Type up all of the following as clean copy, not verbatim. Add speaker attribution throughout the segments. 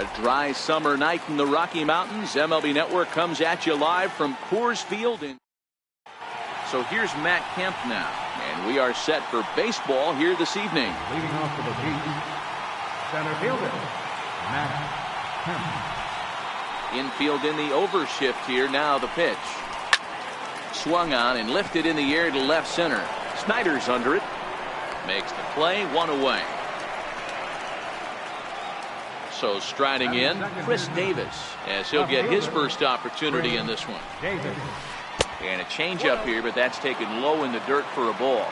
Speaker 1: A dry summer night in the Rocky Mountains. MLB Network comes at you live from Coors Field. So here's Matt Kemp now, and we are set for baseball here this evening.
Speaker 2: Leading off for the Bees, center fielder, Matt Kemp.
Speaker 1: Infield in the overshift here. Now the pitch. Swung on and lifted in the air to left center. Snyder's under it. Makes the play, one away. So striding in, Chris Davis, as he'll get his first opportunity in this one. And a changeup here, but that's taken low in the dirt for a ball.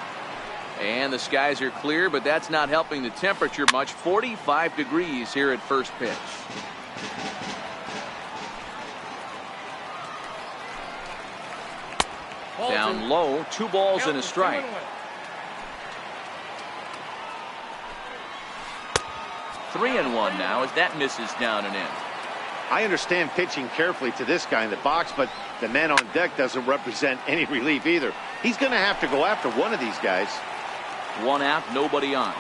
Speaker 1: And the skies are clear, but that's not helping the temperature much. 45 degrees here at first pitch. Down low, 2 balls and a strike. Three and one now as that misses down and in.
Speaker 3: I understand pitching carefully to this guy in the box, but the man on deck doesn't represent any relief either. He's going to have to go after one of these guys.
Speaker 1: One out, nobody on.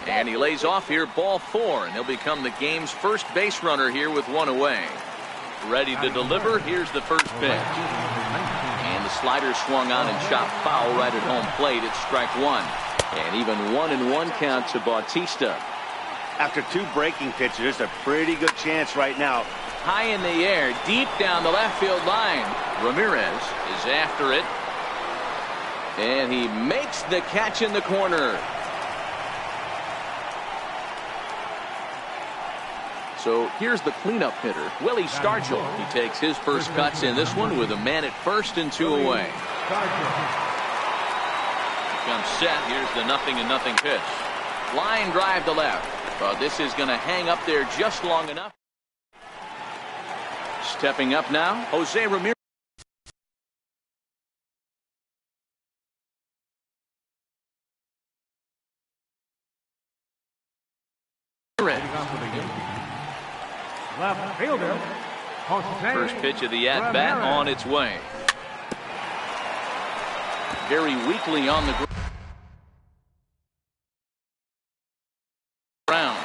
Speaker 1: And he lays off here, ball 4, and he'll become the game's first base runner here with 1 away. Ready to deliver. Here's the first pitch. And the slider swung on and chopped foul right at home plate. It's strike 1. And even 1-1 count to Bautista.
Speaker 3: After 2 breaking pitches, there's a pretty good chance right now.
Speaker 1: High in the air, deep down the left field line. Ramirez is after it. And he makes the catch in the corner. So here's the cleanup hitter, Willie Stargell. He takes his first cuts in this one with a man at first and 2 away. Comes set. Here's the 0-0 pitch. Line drive to left. Well, this is going to hang up there just long enough. Stepping up now, Jose Ramirez.
Speaker 2: Left fielder,
Speaker 1: First pitch of the at-bat on its way. Very weakly on the ground.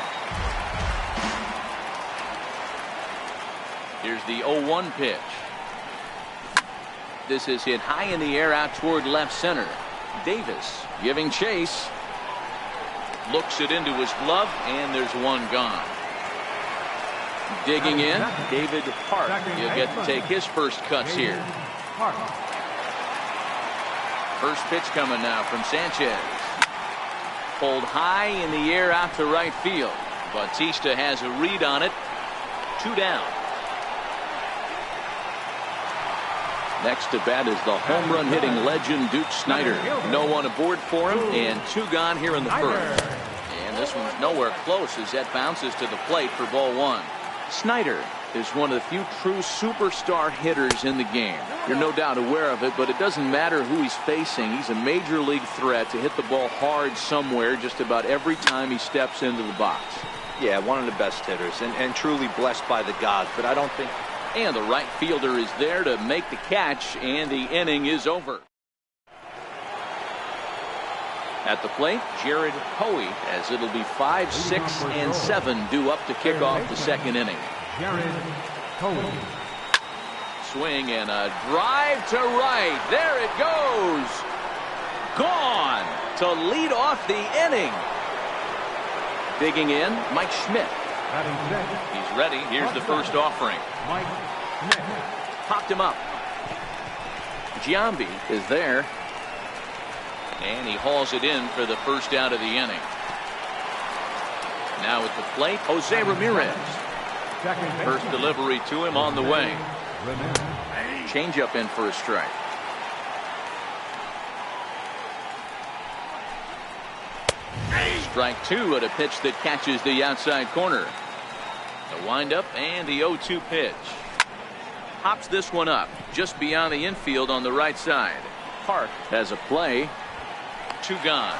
Speaker 1: Here's the 0-1 pitch. This is hit high in the air out toward left center. Davis giving chase. Looks it into his glove, and there's one gone. Digging in, David Hart. He'll get to take his first cuts here. First pitch coming now from Sanchez. Pulled high in the air out to right field. Bautista has a read on it. 2 down. Next to bat is the home run hitting legend Duke Snider. No one aboard for him, and 2 gone here in the first. And this one's nowhere close as that bounces to the plate for ball 1. Snider is one of the few true superstar hitters in the game. You're no doubt aware of it, but it doesn't matter who he's facing. He's a major league threat to hit the ball hard somewhere just about every time he steps into the box.
Speaker 4: Yeah, one of the best hitters and truly blessed by the gods, but I don't think.
Speaker 1: And the right fielder is there to make the catch, and the inning is over. At the plate, Jared Hoey, as it'll be 5, 6, and 7 due up to kick off the second inning. Swing and a drive to right. There it goes. Gone to lead off the inning. Digging in, Mike Schmidt. He's ready. Here's the first offering. Popped him up. Giambi is there. And he hauls it in for the first out of the inning. Now at the plate, Jose Ramirez. First delivery to him on the way. Changeup in for a strike. Strike 2 at a pitch that catches the outside corner. The windup and the 0-2 pitch. Hops this one up just beyond the infield on the right side. Hart has a play. 2 gone.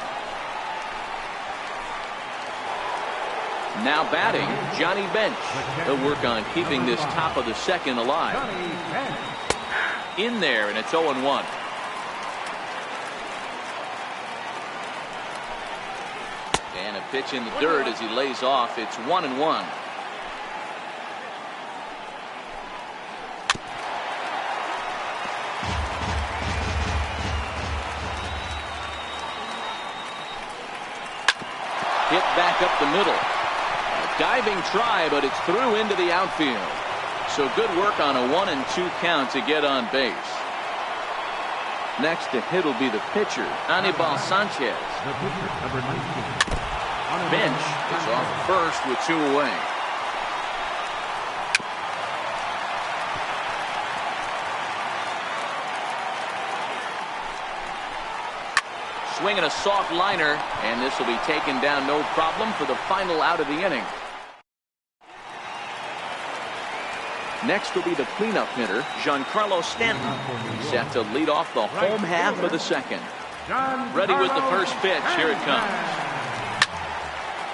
Speaker 1: Now batting, Johnny Bench. He'll work on keeping this top of the second alive. In there, and it's 0-1. Pitch in the dirt as he lays off. It's 1-1. Hit back up the middle. A diving try, but it's through into the outfield. So good work on a 1-2 count to get on base. Next to hit will be the pitcher, Anibal Sanchez.
Speaker 2: The pitcher, number 19.
Speaker 1: Bench is off first with 2 away. Swinging a soft liner, and this will be taken down no problem for the final out of the inning. Next will be the cleanup hitter, Giancarlo Stanton, set to lead off the home half of the second. Ready with the first pitch. Here it comes.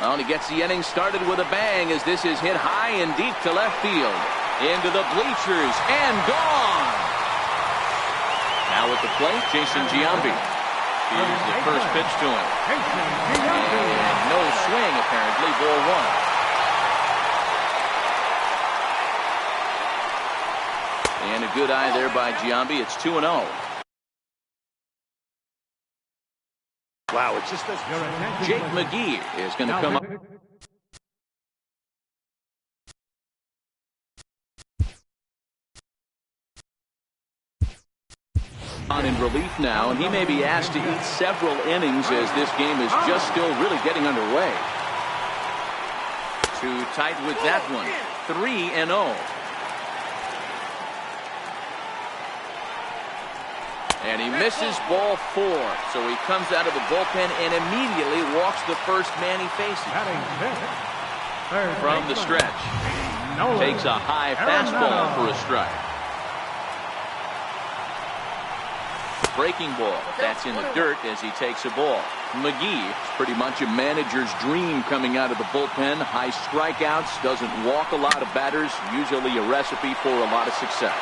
Speaker 1: Well, he gets the inning started with a bang as this is hit high and deep to left field. Into the bleachers and gone. Now at the plate, Jason Giambi. Here's the first pitch to him. And no swing, apparently. Ball 1. And a good eye there by Giambi. It's 2-0.
Speaker 3: Wow, it's just a...
Speaker 1: Jake McGee is going to come up. On in relief now, and he may be asked to eat several innings as this game is just still really getting underway. Too tight with that one. 3-0. And he misses ball 4. So he comes out of the bullpen and immediately walks the first man he faces. From the stretch. Takes a high fastball for a strike. Breaking ball. That's in the dirt as he takes a ball. McGee is pretty much a manager's dream coming out of the bullpen. High strikeouts. Doesn't walk a lot of batters. Usually a recipe for a lot of success.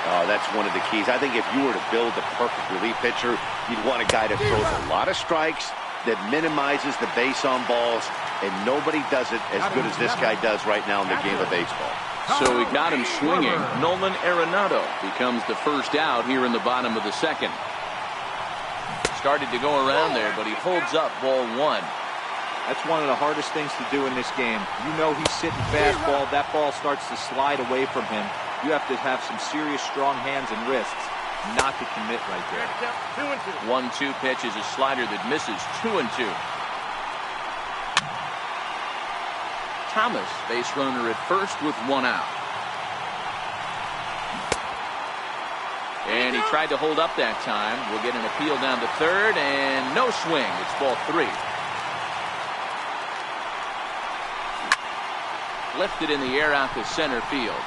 Speaker 3: Oh, that's one of the keys. I think if you were to build the perfect relief pitcher, you'd want a guy that throws a lot of strikes, that minimizes the base on balls, and nobody does it as good as this guy does right now in the game of baseball.
Speaker 1: So we got him swinging. Nolan Arenado becomes the first out here in the bottom of the second. Started to go around there, but he holds up ball 1.
Speaker 4: That's one of the hardest things to do in this game. You know he's sitting fastball. That ball starts to slide away from him. You have to have some serious strong hands and wrists not to commit right there.
Speaker 1: 1-2 pitch is a slider that misses. 2-2. Thomas, base runner at first with 1 out. And he tried to hold up that time. We'll get an appeal down to third, and no swing. It's ball 3. Lifted in the air out to center field.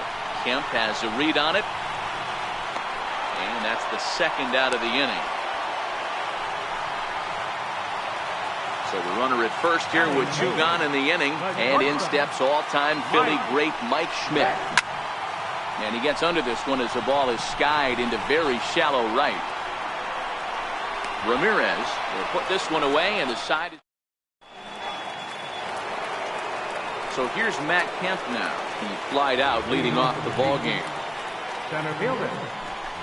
Speaker 1: Kemp has a read on it. And that's the second out of the inning. So the runner at first here with 2 gone in the inning. And in steps all-time Philly great Mike Schmidt. And he gets under this one as the ball is skied into very shallow right. Ramirez will put this one away, and the side is... So here's Matt Kemp now. He flied out leading off the ball game.
Speaker 2: Center fielder,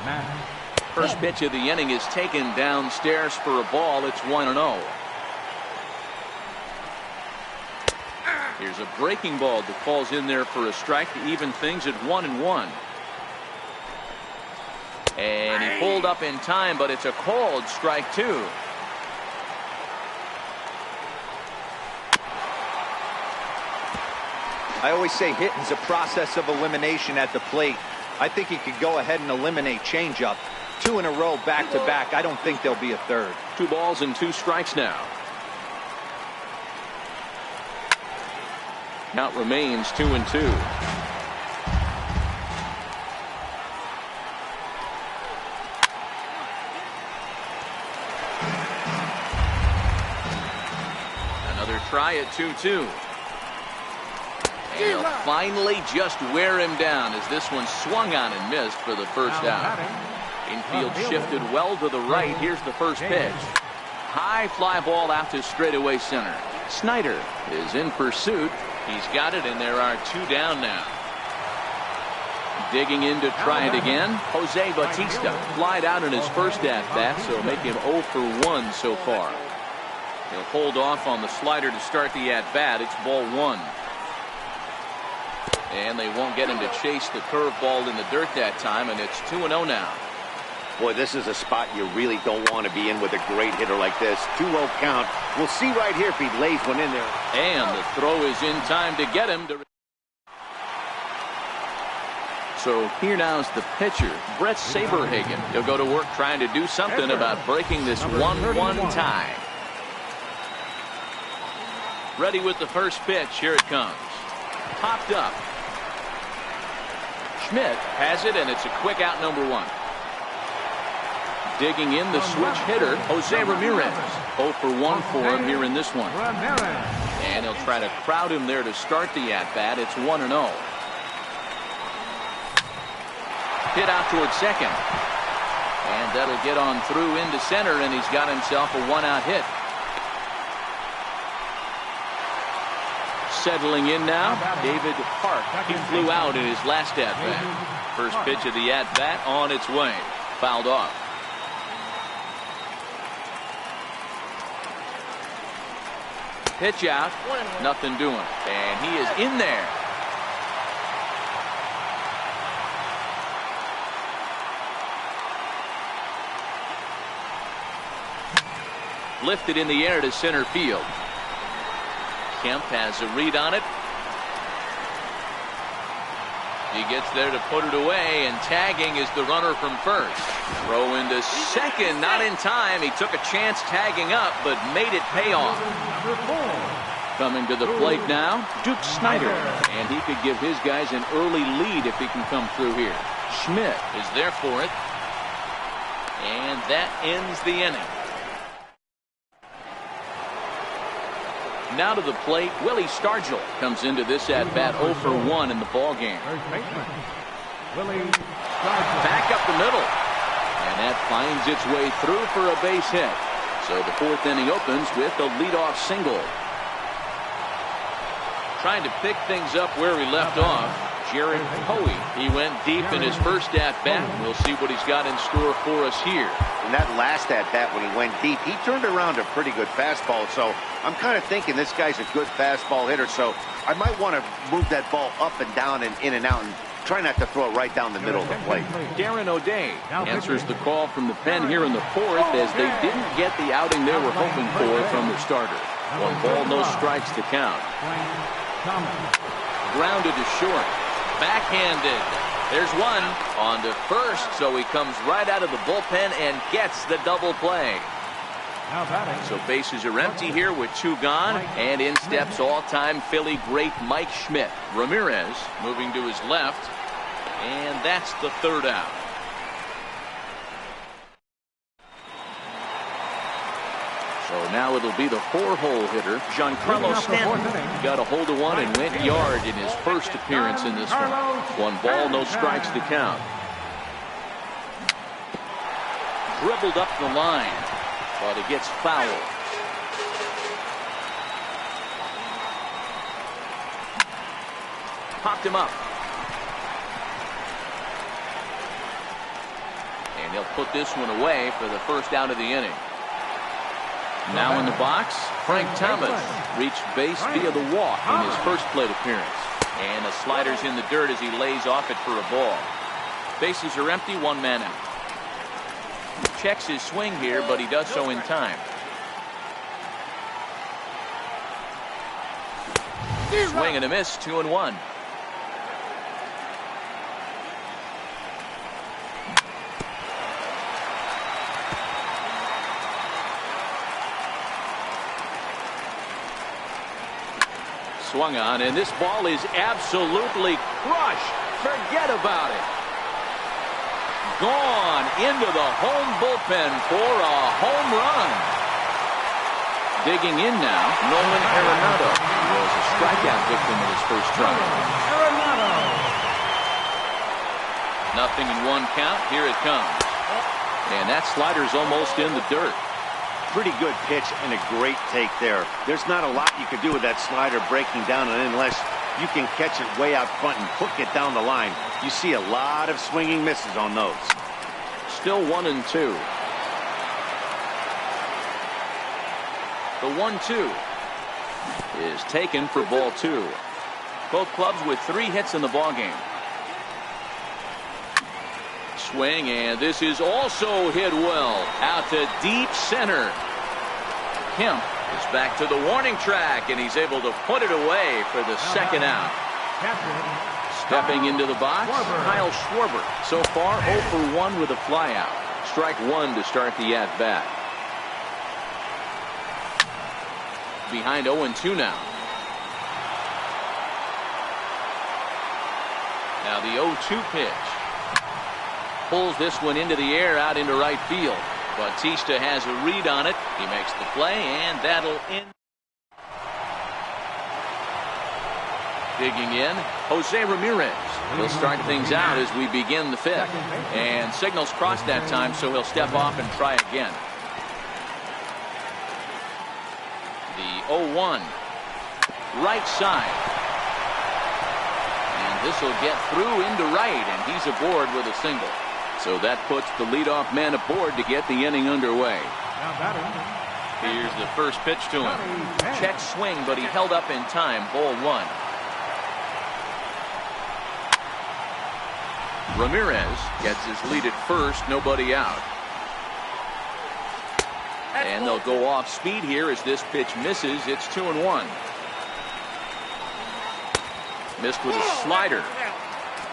Speaker 2: Matt.
Speaker 1: First pitch of the inning is taken downstairs for a ball. It's 1-0. Here's a breaking ball that falls in there for a strike to even things at 1-1. And he pulled up in time, but it's a called strike 2.
Speaker 4: I always say hitting's a process of elimination at the plate. I think he could go ahead and eliminate changeup. 2 in a row back to back. I don't think there'll be a third.
Speaker 1: 2 balls and 2 strikes now. Count remains 2-2. Another try at 2-2. And he'll finally just wear him down as this one swung on and missed for the first out. Infield shifted well to the right. Here's the first pitch. High fly ball out to straightaway center. Snyder is in pursuit. He's got it, and there are 2 down now. Digging in to try it again. Jose Bautista flied out in his first at-bat, so make him 0 for 1 so far. He'll hold off on the slider to start the at-bat. It's ball 1. And they won't get him to chase the curveball in the dirt that time, and it's 2-0 now.
Speaker 3: Boy, this is a spot you really don't want to be in with a great hitter like this. 2-0 count. We'll see right here if he lays one in there.
Speaker 1: And the throw is in time to get him to... So here now's the pitcher, Brett Saberhagen. He'll go to work trying to do something about breaking this 1-1 tie. Ready with the first pitch. Here it comes. Popped up. Schmidt has it, and it's a quick out, number 1. Digging in, the switch hitter, Jose Ramirez. 0 for 1 for him here in this one. And he'll try to crowd him there to start the at-bat. It's 1-0. Hit out towards second. And that'll get on through into center, and he's got himself a 1-out hit. Settling in now, David Park. He flew out in his last at-bat. First pitch of the at-bat on its way. Fouled off. Pitch out. Nothing doing. And he is in there. Lifted in the air to center field. Kemp has a read on it. He gets there to put it away, and tagging is the runner from first. Throw into second, not in time. He took a chance tagging up, but made it pay off. Coming to the plate now, Duke Snyder, and he could give his guys an early lead if he can come through here. Schmidt is there for it, and that ends the inning. Now to the plate, Willie Stargell comes into this at-bat 0 for 1 in the ballgame. Back up the middle. And that finds its way through for a base hit. So the 4th inning opens with a leadoff single. Trying to pick things up where he left off, Jared Hoey. He went deep in his first at-bat. We'll see what he's got in store for us here.
Speaker 3: In that last at-bat when he went deep, he turned around a pretty good fastball. So I'm kind of thinking this guy's a good fastball hitter. So I might want to move that ball up and down and in and out and try not to throw it right down the middle of the plate.
Speaker 1: Darren O'Day answers the call from the pen here in the 4th as they didn't get the outing they were hoping for from the starter. 1 ball, no strikes to count. Grounded to short. Backhanded. There's one on to first, so he comes right out of the bullpen and gets the double play. So bases are empty here with 2 gone, and in steps all-time Philly great Mike Schmidt. Ramirez moving to his left, and that's the 3rd out. So now it'll be the 4-hole hitter, Giancarlo Stanton. Got a hold of one and went yard in his first appearance in this one. 1 ball, no strikes to count. Dribbled up the line, but it gets fouled. Popped him up. And he'll put this one away for the first out of the inning. Now in the box, Frank Thomas reached base via the walk in his first plate appearance. And the slider's in the dirt as he lays off it for a ball. Bases are empty, 1 man out. Checks his swing here, but he does so in time. Swing and a miss, 2-1. Swung on, and this ball is absolutely crushed. Forget about it. Gone into the home bullpen for a home run. Digging in now, Nolan Arenado was a strikeout victim in his first try. Nothing in 1 count. Here it comes. And that slider's almost in the dirt.
Speaker 3: Pretty good pitch and a great take there. There's not a lot you can do with that slider breaking down, and unless you can catch it way out front and hook it down the line, you see a lot of swinging misses on those.
Speaker 1: Still 1-2. The 1-2 is taken for ball 2. Both clubs with 3 hits in the ballgame. Swing, and this is also hit well out to deep center. Kemp is back to the warning track, and he's able to put it away for the second out. Stepping into the box, Kyle Schwarber. So far 0 for 1 with a flyout. Strike 1 to start the at-bat. Behind 0-2 now. Now the 0-2 pitch. Pulls this one into the air out into right field. Bautista has a read on it. He makes the play, and that'll end. Digging in, Jose Ramirez. He'll start things out as we begin the 5th. And signals crossed that time, so he'll step off and try again. The 0-1. Right side. And this will get through into right, and he's aboard with a single. So that puts the leadoff man aboard to get the inning underway. Here's the first pitch to him. Check swing, but he held up in time. Ball 1. Ramirez gets his lead at first. Nobody out. And they'll go off speed here as this pitch misses. It's 2-1. Missed with a slider.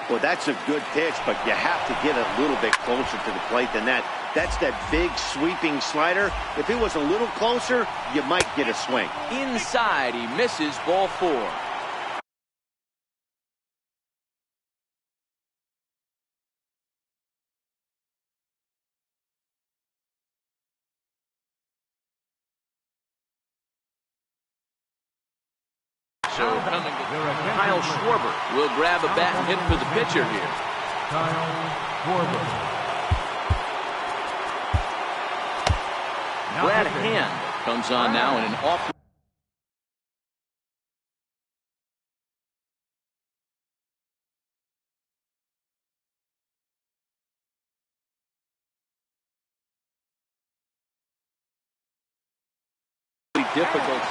Speaker 3: Well, that's a good pitch, but you have to get a little bit closer to the plate than that. That's that big sweeping slider. If it was a little closer, you might get a swing.
Speaker 1: Inside, he misses. Ball 4. So coming to Kyle Schwarber will grab a bat and hit for the pitcher here.
Speaker 2: Kyle Schwarber.
Speaker 1: Brad Hand comes on now in an off. Difficult.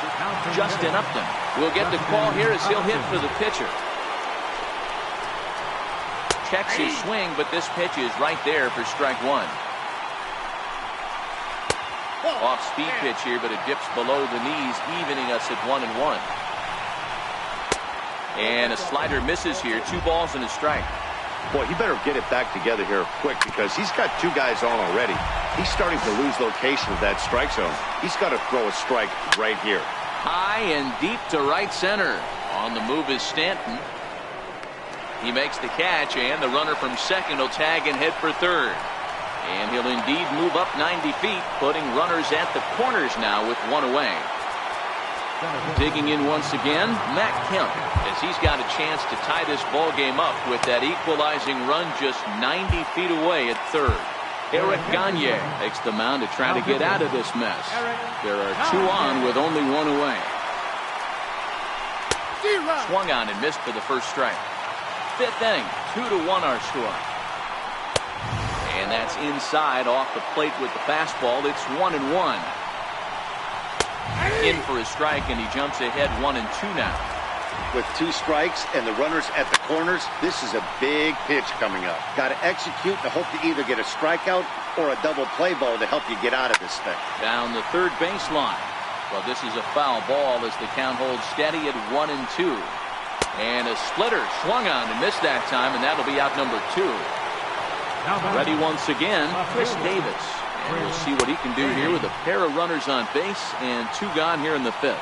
Speaker 1: Justin Upton will get the call here as he'll hit for the pitcher. Checks his swing, but this pitch is right there for strike 1. Off speed pitch here, but it dips below the knees, evening us at 1-1. And a slider misses here. 2 balls and a strike.
Speaker 3: Boy, he better get it back together here quick, because he's got 2 guys on already. He's starting to lose location of that strike zone. He's got to throw a strike right here.
Speaker 1: High and deep to right center. On the move is Stanton. He makes the catch, and the runner from second will tag and head for third. And he'll indeed move up 90 feet, putting runners at the corners now with 1 away. Digging in once again, Matt Kemp, as he's got a chance to tie this ball game up with that equalizing run just 90 feet away at third. Eric Gagne takes the mound to try to get out of this mess. There are 2 on with only 1 away. Swung on and missed for the first strike. 5th inning, 2-1 our score. And that's inside off the plate with the fastball. It's 1-1. In for a strike, and he jumps ahead 1-2 now.
Speaker 3: With 2 strikes and the runners at the corners, this is a big pitch coming up. Got to execute to hope to either get a strikeout or a double play ball to help you get out of this thing.
Speaker 1: Down the third baseline. Well, this is a foul ball as the count holds steady at 1-2. And a splitter swung on and missed that time, and that'll be out number 2. Ready once again, Chris Davis. And we'll see what he can do here with a pair of runners on base and 2 gone here in the 5th.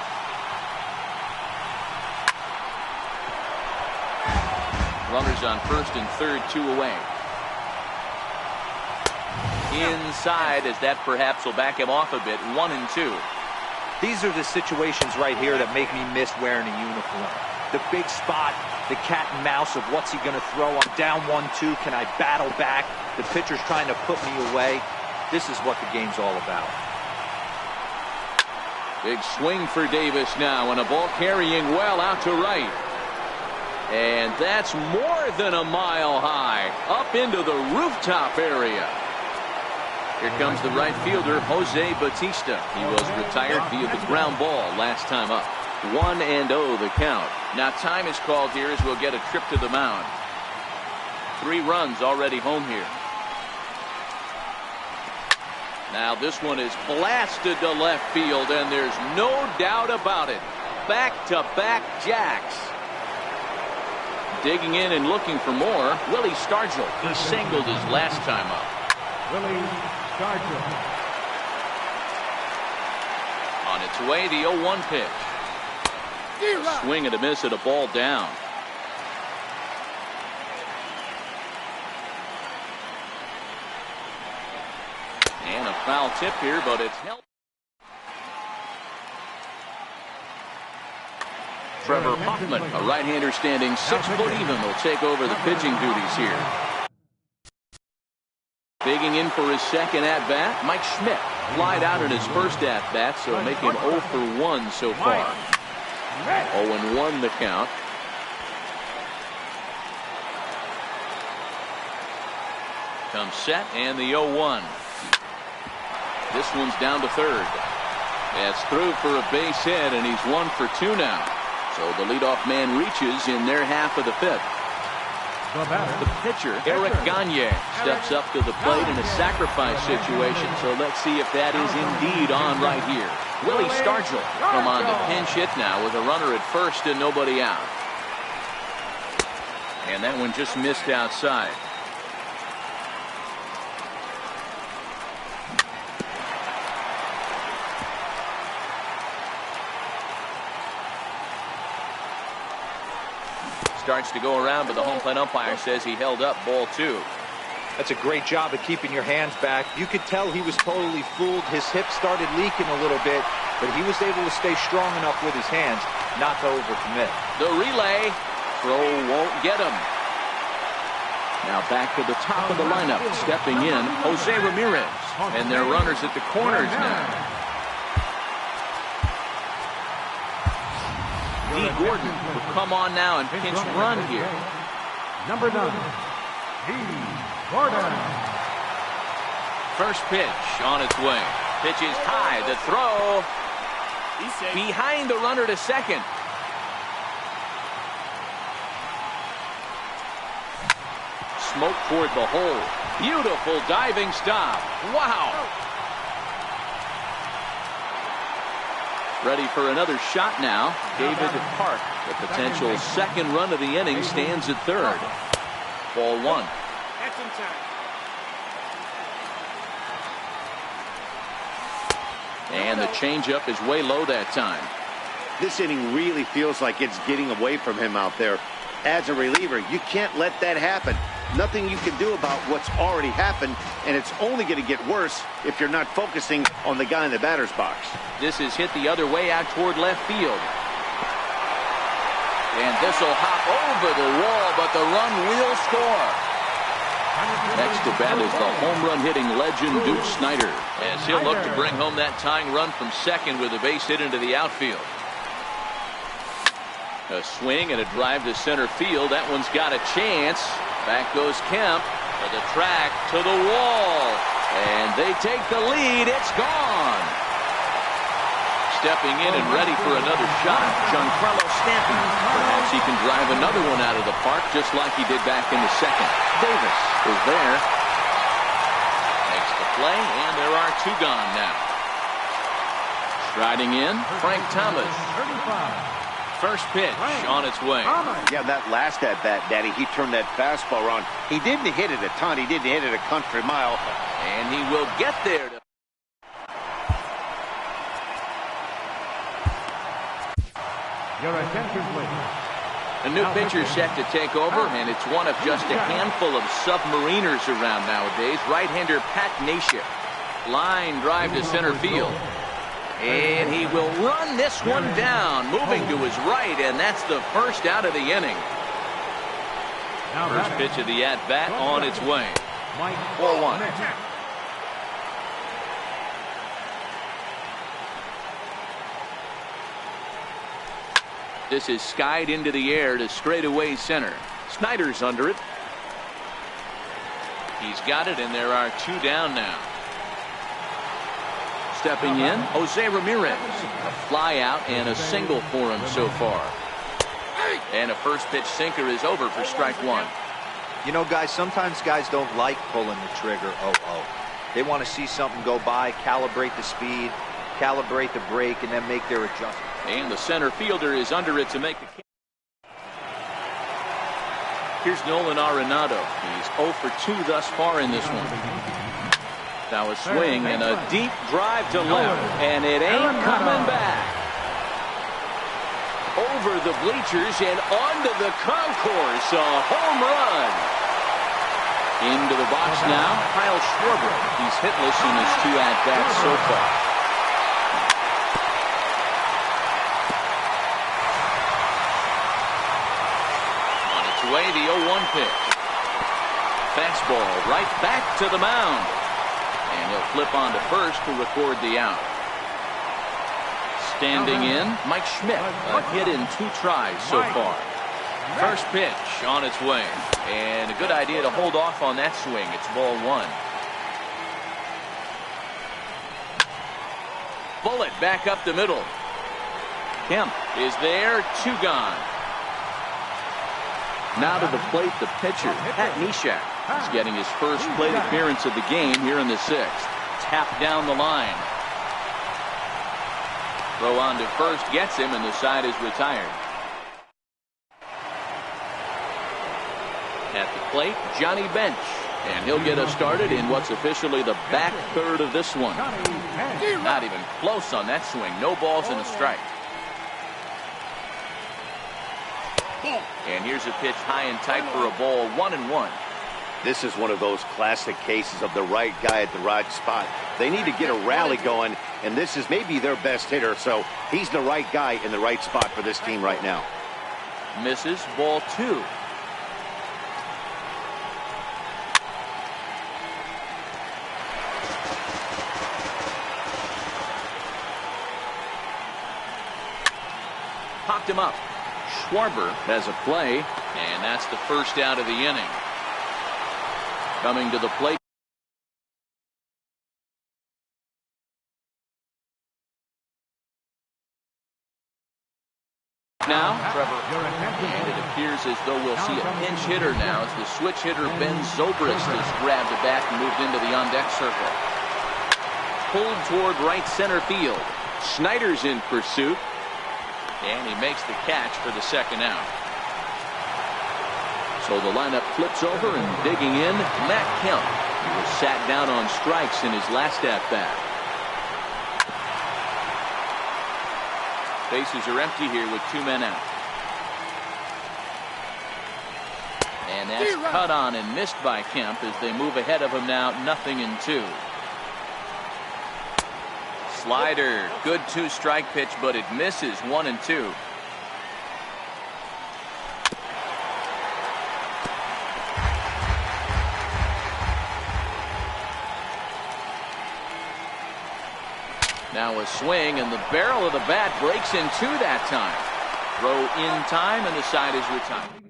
Speaker 1: Runners on first and third, 2 away. Inside, as that perhaps will back him off a bit. 1-2.
Speaker 4: These are the situations right here that make me miss wearing a uniform. The big spot, the cat and mouse of what's he going to throw. I'm down 1-2. Can I battle back? The pitcher's trying to put me away. This is what the game's all about.
Speaker 1: Big swing for Davis now, and a ball carrying well out to right. And that's more than a mile high, up into the rooftop area. Here comes the right fielder, Jose Bautista. He was retired via the ground ball last time up. 1-0 the count. Now time is called here as we'll get a trip to the mound. 3 runs already home here. Now this one is blasted to left field, and there's no doubt about it. Back-to-back jacks. Digging in and looking for more, Willie Stargell. He singled his last time up.
Speaker 2: Willie Stargell.
Speaker 1: On its way, the 0-1 pitch. A swing and a miss at a ball down. And a foul tip here, but it's held. Trevor Hoffman, a right-hander standing 6 foot even, will take over the pitching duties here. Bigging in for his second at-bat, Mike Schmidt. Flied out in his first at-bat, so making 0 for 1 so far. 0-1 the count. Comes set, and the 0-1. This one's down to third. That's through for a base hit, and he's 1 for 2 now. So the leadoff man reaches in their half of the 5th. The pitcher, Eric Gagne, steps up to the plate in a sacrifice situation. So let's see if that is indeed on right here. Willie Stargell come on to pinch hit now with a runner at first and nobody out. And that one just missed outside. Starts to go around, but the home plate umpire says he held up ball 2.
Speaker 4: That's a great job of keeping your hands back. You could tell he was totally fooled. His hip started leaking a little bit, but he was able to stay strong enough with his hands not to overcommit.
Speaker 1: The relay throw won't get him. Now back to the top of the lineup, stepping in Jose Ramirez, and their runners at the corners now. D. Gordon will come on now and pinch run here.
Speaker 2: Number 9, D. Gordon.
Speaker 1: First pitch on its way. Pitch is high. The throw behind the runner to second. Smoke toward the hole. Beautiful diving stop. Wow. Ready for another shot now. David Park, the potential second run of the inning, stands at third. Ball 1. And the changeup is way low that time.
Speaker 3: This inning really feels like it's getting away from him out there. As a reliever, you can't let that happen. Nothing you can do about what's already happened, and it's only going to get worse if you're not focusing on the guy in the batter's box.
Speaker 1: This is hit the other way out toward left field. And this will hop over the wall, but the run will score. Next to bat is the home run hitting legend Duke Snider, as he'll look to bring home that tying run from second with a base hit into the outfield. A swing and a drive to center field. That one's got a chance. Back goes Kemp to the track, to the wall, and they take the lead. It's gone. Stepping in and ready for another shot, Giancarlo Stanton. Perhaps he can drive another one out of the park, just like he did back in the second. Davis is there. Makes the play, and there are 2 gone now. Striding in, Frank Thomas. First pitch on its way.
Speaker 3: Yeah, that last at-bat, Daddy, he turned that fastball around. He didn't hit it a ton. He didn't hit it a country mile.
Speaker 1: And he will get there.
Speaker 2: Your attention, please.
Speaker 1: A new pitcher set to take over, and it's one of just a handful of submariners around nowadays. Right-hander Pat Naship. Line drive to center field. And he will run this one down, moving to his right, and that's the first out of the inning. First pitch of the at-bat on its way. 4-1. This is skied into the air to straightaway center. Snyder's under it. He's got it, and there are 2 down now. Stepping in, Jose Ramirez. A fly out and a single for him so far. And a first pitch sinker is over for strike 1.
Speaker 4: You know, guys, sometimes guys don't like pulling the trigger. They want to see something go by, calibrate the speed, calibrate the brake, and then make their adjustment.
Speaker 1: And the center fielder is under it to make the catch. Here's Nolan Arenado. He's 0 for 2 thus far in this one. Now a swing and a deep drive to left, and it ain't coming back. Over the bleachers and onto the concourse, a home run. Into the box now, Kyle Schwarber. He's hitless in his 2 at-bats so far. On its way, the 0-1 pitch. Fastball right back to the mound. And he'll flip on to first to record the out. Standing in, Mike Schmidt. A hit in 2 tries so far. First pitch on its way. And a good idea to hold off on that swing. It's ball 1. Bullet back up the middle. Kemp is there. 2 gone. Now to the plate, the pitcher, Pat Neshek. He's getting his first plate appearance of the game here in the 6th. Tap down the line. Throw on to first gets him, and the side is retired. At the plate, Johnny Bench. And he'll get us started in what's officially the back third of this one. Not even close on that swing. No balls and a strike. And here's a pitch high and tight for a ball, 1-1.
Speaker 3: This is one of those classic cases of the right guy at the right spot. They need to get a rally going, and this is maybe their best hitter, so he's the right guy in the right spot for this team right now.
Speaker 1: Misses, ball 2. Popped him up. Schwarber has a play, and that's the first out of the inning. Coming to the plate. Now, and it appears as though we'll see a pinch hitter now as the switch hitter Ben Zobrist has grabbed the bat and moved into the on-deck circle. Pulled toward right center field. Snyder's in pursuit, and he makes the catch for the 2nd out. So the lineup flips over, and digging in, Matt Kemp. He was sat down on strikes in his last at-bat. Bases are empty here with 2 men out. And that's cut on and missed by Kemp as they move ahead of him now, 0-2. Slider, good 2-strike pitch, but it misses, 1-2. Now a swing, and the barrel of the bat breaks in 2 that time. Throw in time, and the side is retired.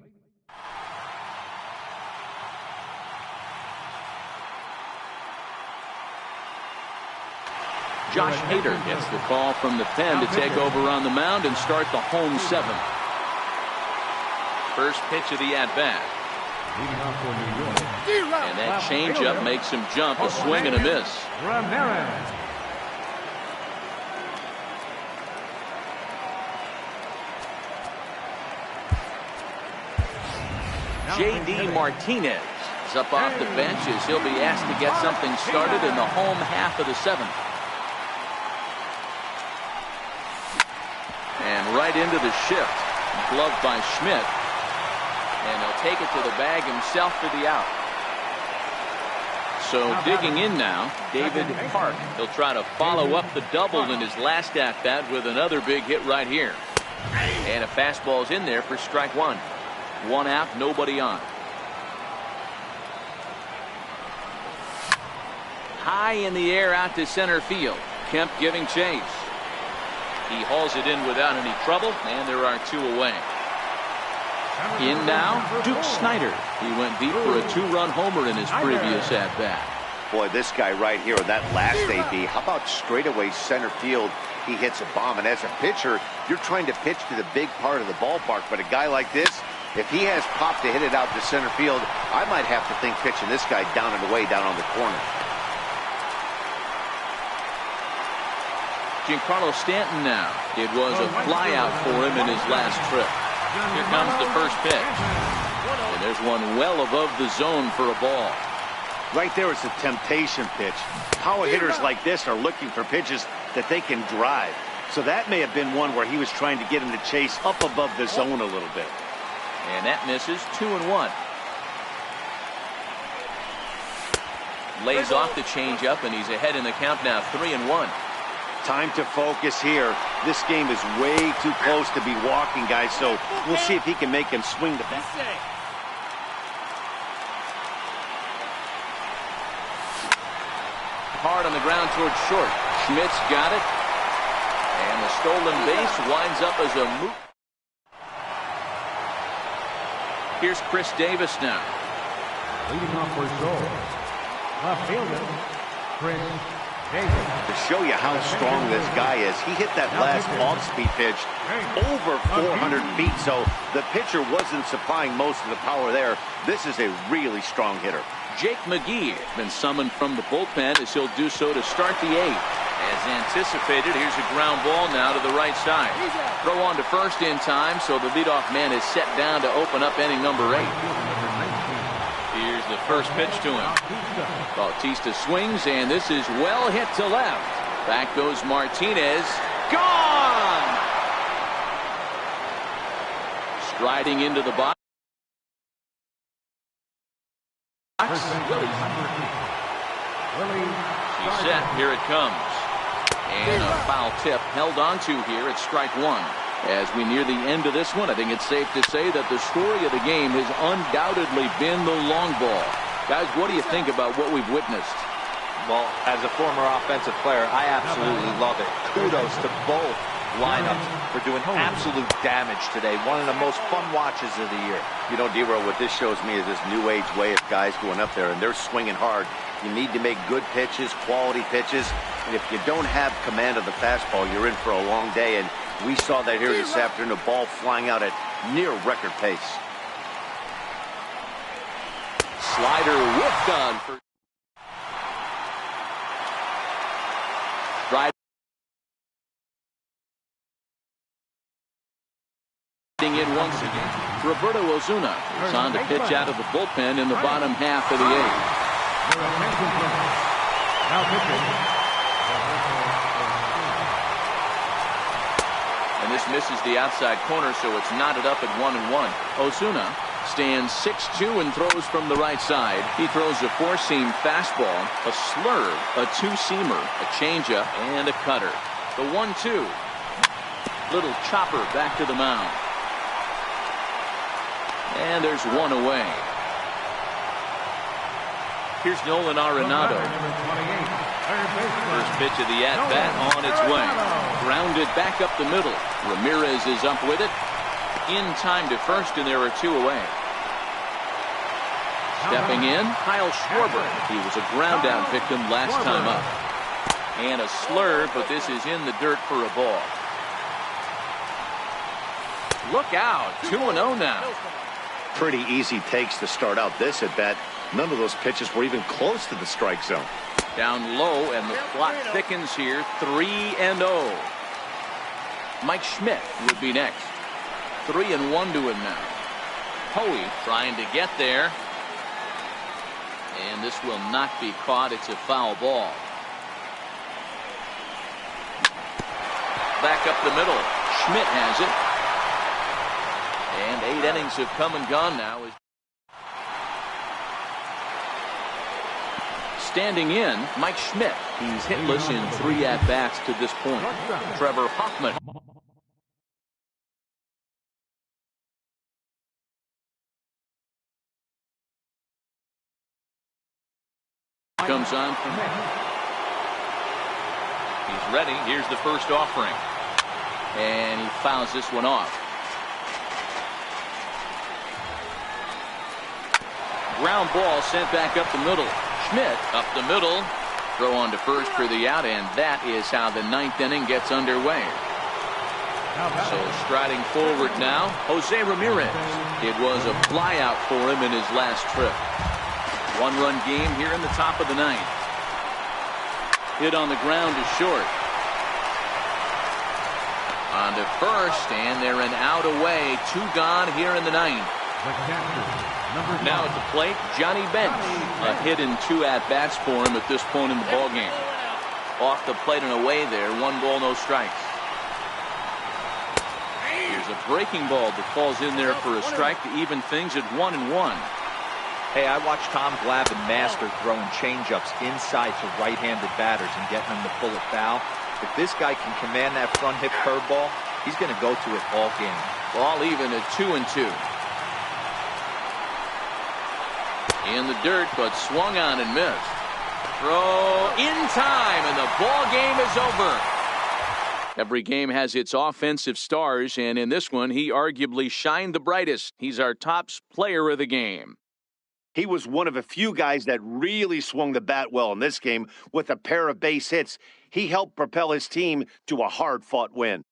Speaker 1: Josh Hader gets the call from the pen to take over on the mound and start the home 7th. First pitch of the at-bat. And that changeup makes him jump, a swing and a miss. J.D. Martinez is up off the bench as he'll be asked to get something started in the home half of the 7th. And right into the shift. Gloved by Schmidt. And he'll take it to the bag himself for the out. So digging in now, David Park. He'll try to follow up the double in his last at-bat with another big hit right here. And a fastball's in there for strike 1. 1 out, nobody on. High in the air out to center field. Kemp giving chase. He hauls it in without any trouble, and there are 2 away. In now, Duke Snider. He went deep for a 2-run homer in his previous at-bat.
Speaker 3: Boy, this guy right here on that last AB, how about straightaway center field? He hits a bomb, and as a pitcher, you're trying to pitch to the big part of the ballpark, but a guy like this, if he has pop to hit it out to center field, I might have to think pitching this guy down and away down on the corner.
Speaker 1: Giancarlo Stanton now. It was a flyout for him in his last trip. Here comes the first pitch. And there's one well above the zone for a ball.
Speaker 3: Right there is a temptation pitch. Power hitters like this are looking for pitches that they can drive. So that may have been one where he was trying to get him to chase up above the zone a little bit.
Speaker 1: And that misses. 2-1. Lays off the changeup, and he's ahead in the count now. 3-1.
Speaker 3: Time to focus here. This game is way too close to be walking, guys, so we'll see if he can make him swing the bat.
Speaker 1: Hard on the ground towards short. Schmidt's got it. And the stolen base winds up as a moot. Here's Chris Davis now.
Speaker 2: Leading off for goal. Left fielder, Chris Davis.
Speaker 3: To show you how strong this guy is, he hit that last off-speed pitch over 400 feet, so the pitcher wasn't supplying most of the power there. This is a really strong hitter.
Speaker 1: Jake McGee has been summoned from the bullpen as he'll do so to start the 8th. As anticipated, here's a ground ball now to the right side. Throw on to first in time, so the leadoff man is set down to open up inning number 8. Here's the first pitch to him. Bautista swings, and this is well hit to left. Back goes Martinez. Gone! Striding into the box. He's set. Here it comes. And a foul tip held onto here at strike 1. As we near the end of this one, I think it's safe to say that the story of the game has undoubtedly been the long ball. Guys, what do you think about what we've witnessed?
Speaker 4: Well, as a former offensive player, I absolutely love it. Kudos to both lineups for doing absolute damage today. One of the most fun watches of the year.
Speaker 3: You know, D-Row, what this shows me is this new age way of guys going up there, and they're swinging hard. You need to make good pitches, quality pitches, and if you don't have command of the fastball, you're in for a long day, and we saw that here this afternoon, a ball flying out at near record pace.
Speaker 1: Slider whipped on for in once again. Roberto Ozuna is on to pitch out of the bullpen in the bottom half of the 8th.
Speaker 2: Now pitching.
Speaker 1: And this misses the outside corner, so it's knotted up at 1-1. Ozuna stands 6'2" and throws from the right side. He throws a 4-seam fastball, a slurve, a 2-seamer, a changeup, and a cutter. The 1-2. Little chopper back to the mound. And there's one away. Here's Nolan Arenado. First pitch of the at-bat on its way. Grounded back up the middle. Ramirez is up with it. In time to first, and there are 2 away. Stepping in, Kyle Schwarber. He was a ground-out victim last time up. And a slurve, but this is in the dirt for a ball. Look out, 2-0 now.
Speaker 3: Pretty easy takes to start out this at bat. None of those pitches were even close to the strike zone.
Speaker 1: Down low, and the clock thickens here. 3-0. Mike Schmidt would be next. 3-1 to him now. Hoey trying to get there. And this will not be caught. It's a foul ball. Back up the middle. Schmidt has it. And 8 innings have come and gone now. Standing in, Mike Schmidt. He's hitless in 3 at-bats to this point. Trevor Hoffman comes on. He's ready. Here's the first offering. And he fouls this one off. Ground ball sent back up the middle. Schmidt up the middle. Throw on to first for the out, and that is how the ninth inning gets underway. So striding forward now, Jose Ramirez. It was a flyout for him in his last trip. One-run game here in the top of the ninth. Hit on the ground to short. On to first, and they're an out away. 2 gone here in the ninth. Now at the plate, Johnny Bench. A hit in 2 at-bats for him at this point in the ballgame. Off the plate and away there. 1 ball, no strikes. Here's a breaking ball that falls in there for a strike to even things at 1-1.
Speaker 4: Hey, I watched Tom Glavine master throwing changeups inside to right-handed batters and getting them to pull it foul. If this guy can command that front hip curveball, he's going to go to it all game.
Speaker 1: Ball even at 2-2. In the dirt, but swung on and missed. Throw in time, and the ball game is over. Every game has its offensive stars, and in this one, he arguably shined the brightest. He's our top player of the game.
Speaker 3: He was one of a few guys that really swung the bat well in this game with a pair of base hits. He helped propel his team to a hard-fought win.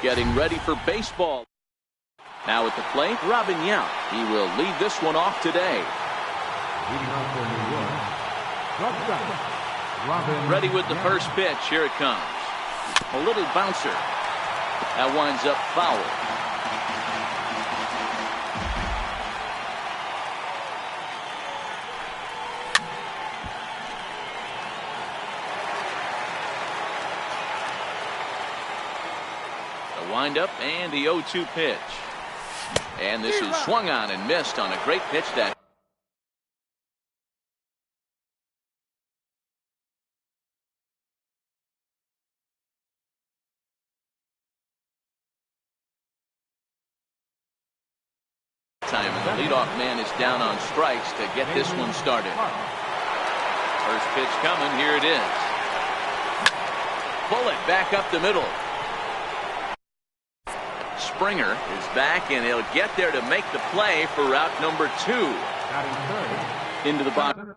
Speaker 1: getting ready for baseball. Now at the plate, Robin Yount. He will lead this one off today.
Speaker 2: Leading off for New York, shortstop, Robin
Speaker 1: Ready with the
Speaker 2: Yount.
Speaker 1: first pitch. Here it comes. A little bouncer. That winds up foul. The windup and the 0-2 pitch. And this is swung on and missed on a great pitch that time, and the leadoff man is down on strikes to get this one started. First pitch coming. Here it is. Bullet back up the middle. Springer is back, and he'll get there to make the play for route number 2.
Speaker 2: Batting third,
Speaker 1: Into the bottom.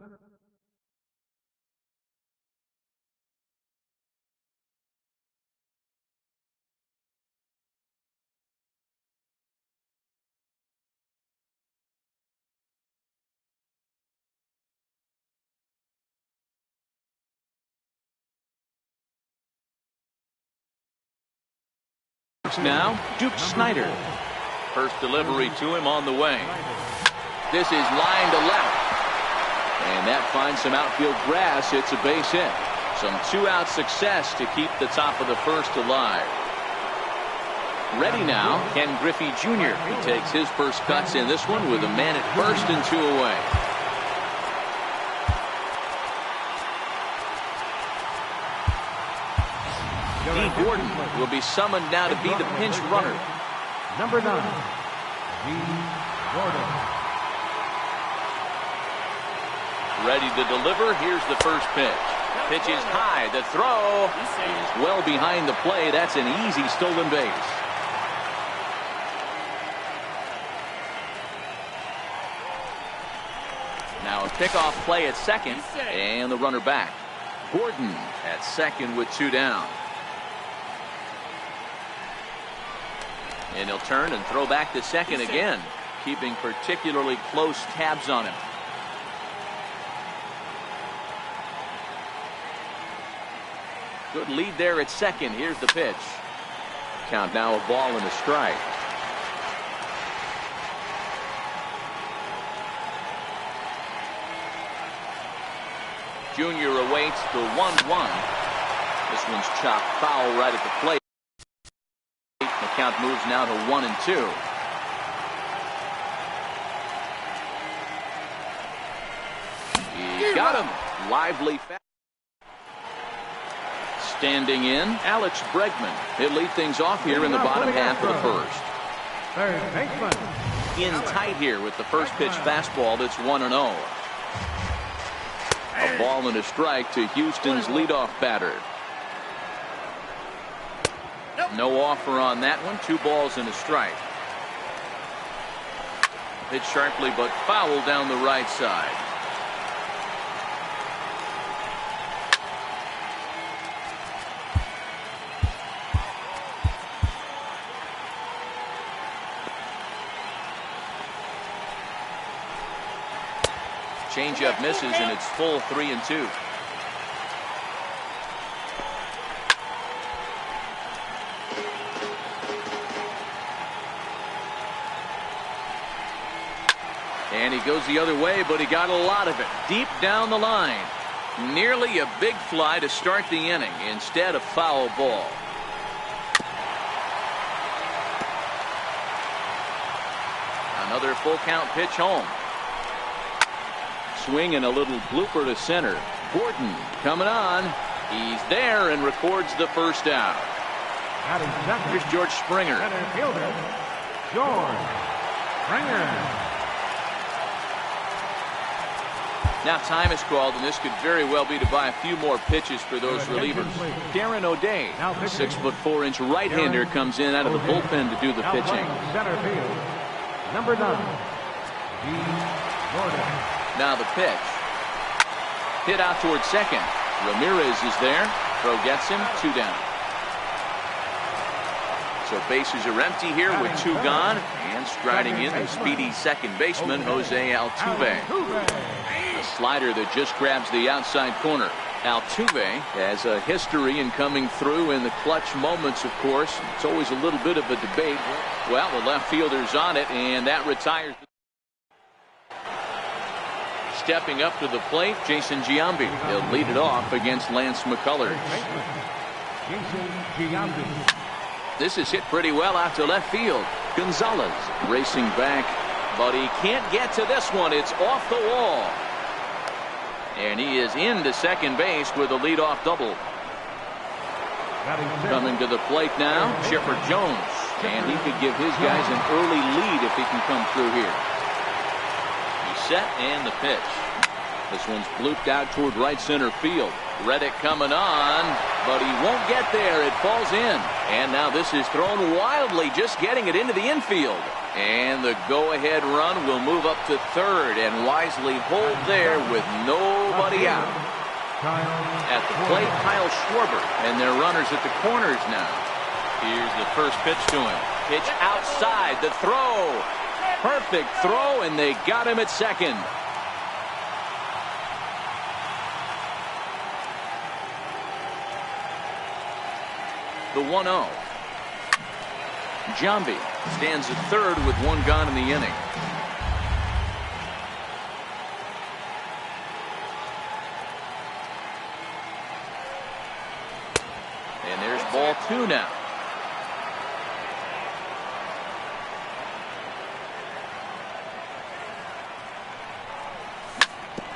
Speaker 1: Now, Duke Snyder. First delivery to him on the way. This is line to left. And that finds some outfield grass. It's a base hit. Some two-out success to keep the top of the first alive. Ready now, Ken Griffey Jr. He takes his first cuts in this one with a man at first and 2 away. D. Gordon will be summoned now to be the pinch runner.
Speaker 2: number 9, D. Gordon.
Speaker 1: Ready to deliver. Here's the first pitch. Pitch is high. The throw is well behind the play. That's an easy stolen base. Now a pickoff play at second, and the runner back. Gordon at second with 2 down. And he'll turn and throw back to second again, keeping particularly close tabs on him. Good lead there at second. Here's the pitch. Count now a ball and a strike. Junior awaits the 1-1. This one's chopped foul right at the plate. The count moves now to 1-2. He got him. Lively. Standing in, Alex Bregman. He'll lead things off here in the bottom half of the first.
Speaker 2: Third baseman.
Speaker 1: In tight here with the first pitch fastball that's 1-0. A ball and a strike to Houston's leadoff batter. No offer on that one. 2 balls and a strike. Hit sharply but foul down the right side. Changeup misses, and it's full 3-2. And he goes the other way, but he got a lot of it deep down the line. Nearly a big fly to start the inning. Instead, a foul ball. Another full count pitch home. Swing and a little blooper to center. Gordon coming on. He's there and records the first out. Here's George Springer.
Speaker 2: Center fielder, George Springer.
Speaker 1: Now time is called, and this could very well be to buy a few more pitches for those relievers. Darren O'Day, the 6'4" right-hander, comes in out of the bullpen to do the pitching.
Speaker 2: Center field, number 9, D. Gordon.
Speaker 1: Now the pitch. Hit out towards second. Ramirez is there. Throw gets him. 2 down. So bases are empty here with 2 gone. And striding in the speedy second baseman, Jose Altuve. A slider that just grabs the outside corner. Altuve has a history in coming through in the clutch moments, of course. It's always a little bit of a debate. Well, the left fielder's on it, and that retires. Stepping up to the plate, Jason Giambi. He'll lead it off against Lance McCullers.
Speaker 2: Jason Giambi.
Speaker 1: This is hit pretty well out to left field. Gonzalez racing back, but he can't get to this one. It's off the wall. And he is into second base with a leadoff double. Coming to the plate now, Chipper Jones. And he could give his guys an early lead if he can come through here. He's set and the pitch. This one's blooped out toward right center field. Reddick coming on, but he won't get there. It falls in. And now this is thrown wildly, just getting it into the infield. And the go-ahead run will move up to third and wisely hold there with nobody out. At the plate, Kyle Schwarber, and their runners at the corners now. Here's the first pitch to him. Pitch outside, the throw. Perfect throw, and they got him at second. The 1-0. Giambi stands at third with 1 gone in the inning. And there's ball 2 now.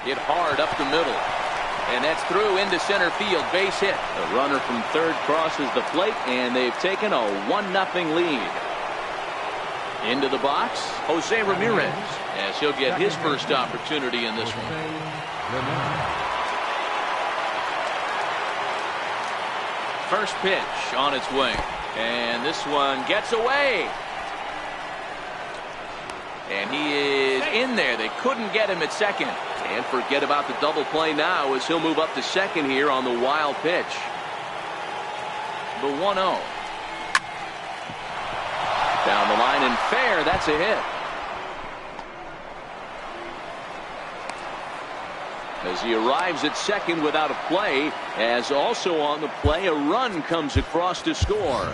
Speaker 1: Hit hard up the middle. And that's through into center field. Base hit. The runner from third crosses the plate, and they've taken a 1-0 lead. Into the box, Jose Ramirez, as he'll get his first opportunity in this one. First pitch on its way. And this one gets away. And he is in there. They couldn't get him at second. And forget about the double play now as he'll move up to second here on the wild pitch. The 1-0. Down the line and fair. That's a hit. As he arrives at second without a play, as also on the play, a run comes across to score.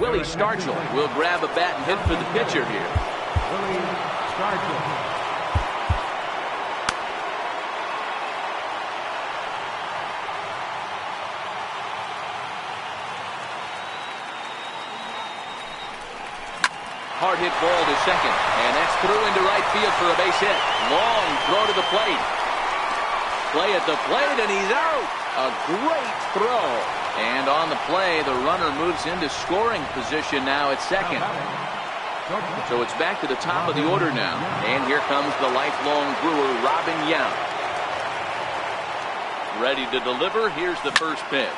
Speaker 1: Willie Stargell will grab a bat and hit for the pitcher here.
Speaker 2: Willie Stargell.
Speaker 1: Hard hit ball to second, and that's through into right field for a base hit. Long throw to the plate. Play at the plate, and he's out. A great throw. And on the play, the runner moves into scoring position now at second. So it's back to the top of the order now. And here comes the lifelong Brewer, Robin Yount. Ready to deliver. Here's the first pitch.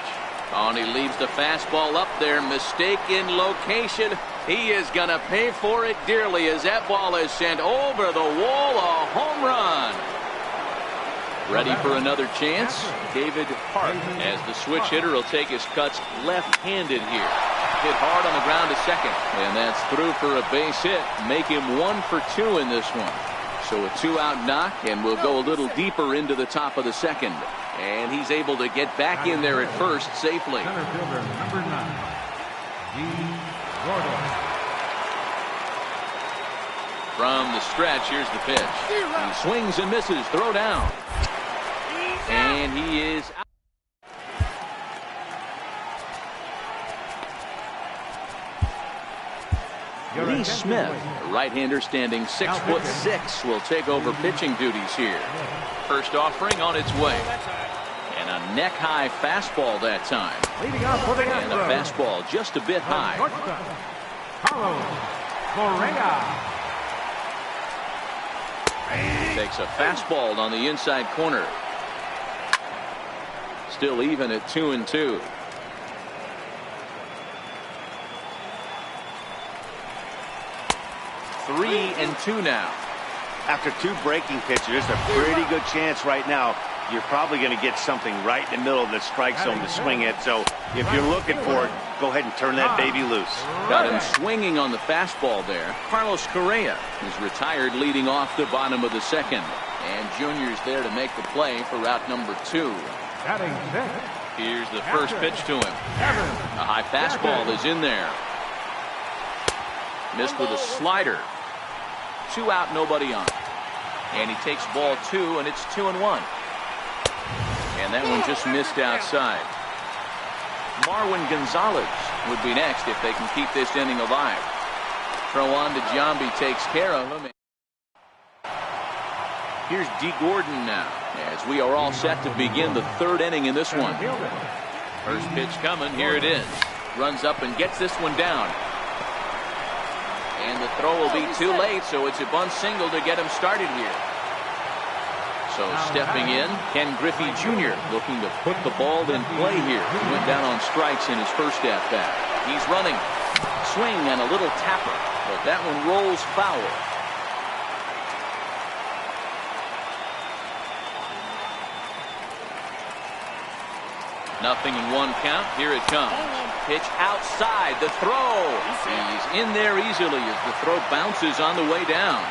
Speaker 1: Oh, and he leaves the fastball up there. Mistaken location. He is going to pay for it dearly as that ball is sent over the wall. A home run. Ready for another chance? David Hart, as the switch hitter, will take his cuts left-handed here. Hit hard on the ground to second. And that's through for a base hit. Make him 1 for 2 in this one. So a 2-out knock, and we'll go a little deeper into the top of the second. And he's able to get back in there at first safely.
Speaker 2: Center fielder, number 9.
Speaker 1: From the stretch, here's the pitch. He swings and misses. Throw down. And he is out. Lee Smith, a right-hander standing 6'6", will take over pitching duties here. First offering on its way. And a neck-high fastball that time. And a fastball just a bit high.
Speaker 2: Carlos Correa.
Speaker 1: Takes a fastball on the inside corner. Still even at 2-2. Three and 2 now.
Speaker 3: After 2 breaking pitches, there's a pretty good chance right now you're probably going to get something right in the middle of the strike zone to swing it. So if you're looking for it, go ahead and turn that baby loose.
Speaker 1: Got him swinging on the fastball there. Carlos Correa is retired leading off the bottom of the second. And Junior's there to make the play for route number 2. Here's the first pitch to him. A high fastball is in there. Missed with a slider. 2 out, nobody on. And he takes ball 2, and it's 2-1. And that one just missed outside. Marwin Gonzalez would be next if they can keep this inning alive. Throw on to Giambi, takes care of him. Here's D. Gordon now, as we are all set to begin the 3rd inning in this one. First pitch coming, here it is. Runs up and gets this one down. And the throw will be too late, so it's a bunt single to get him started here. So stepping in, Ken Griffey Jr. looking to put the ball in play here. He went down on strikes in his first at-bat. He's running. Swing and a little tapper, but that one rolls foul. Nothing in 1 count. Here it comes. Pitch outside. The throw. He's in there easily as the throw bounces on the way down.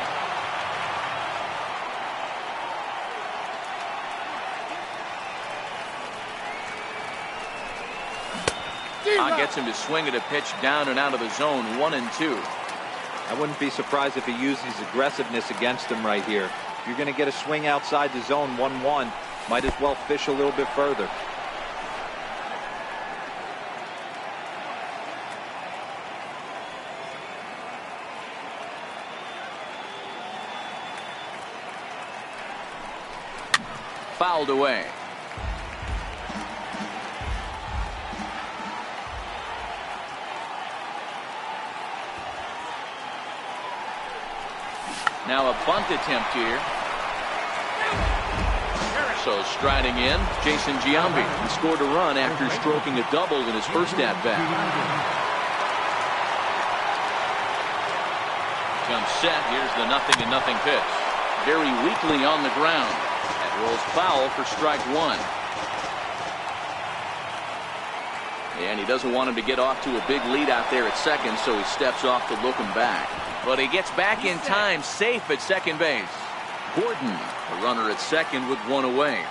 Speaker 1: Gets him to swing at a pitch down and out of the zone. 1-2.
Speaker 4: I wouldn't be surprised if he used his aggressiveness against him right here. If you're going to get a swing outside the zone 1-1, might as well fish a little bit further.
Speaker 1: Fouled away. Now a bunt attempt here. So striding in, Jason Giambi. He scored a run after stroking a double in his first at-bat. Comes set. Here's the 0-0 pitch. Very weakly on the ground. That rolls foul for strike 1. And he doesn't want him to get off to a big lead out there at second, so he steps off to look him back. But he gets back in time, safe at second base. Gordon, a runner at second with 1 away.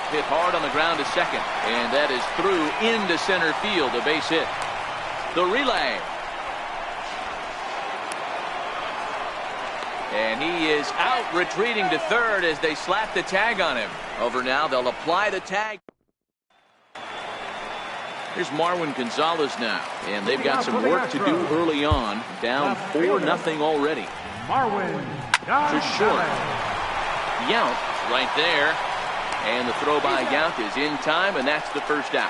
Speaker 1: Hit hard on the ground to second, and that is through into center field, a base hit. The relay. And he is out, retreating to third as they slap the tag on him. Over now, they'll apply the tag. Here's Marwin Gonzalez now, and they've got some work to do early on. Down 4-0 already.
Speaker 2: Marwin
Speaker 1: To short. Yount right there. And the throw by Yount is in time, and that's the first out.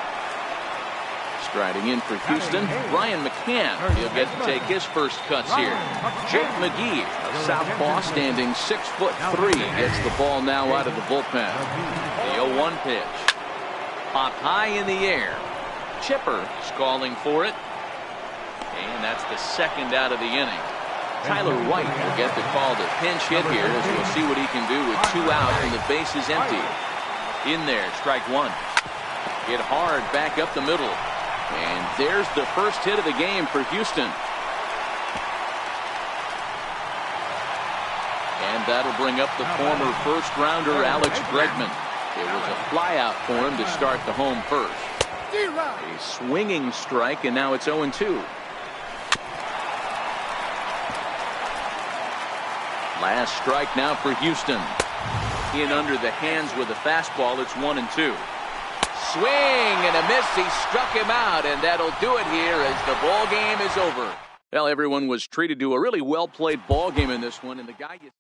Speaker 1: Striding in for Houston, Brian McCann. He'll get to take his first cuts here. Jake McGee, a southpaw standing 6'3", gets the ball now out of the bullpen. The 0-1 pitch. Popped high in the air. Chipper calling for it. And that's the second out of the inning. Tyler White will get the call to pinch hit here as we'll see what he can do with 2 out and the base is empty. In there, strike 1. Hit hard back up the middle. And there's the first hit of the game for Houston. And that'll bring up the former first-rounder Alex Bregman. It was a flyout for him to start the home first. A swinging strike, and now it's 0-2. Last strike now for Houston. In under the hands with a fastball. It's 1-2. Swing and a miss. He struck him out, and that'll do it here as the ball game is over. Well, everyone was treated to a really well-played ball game in this one, and the guy you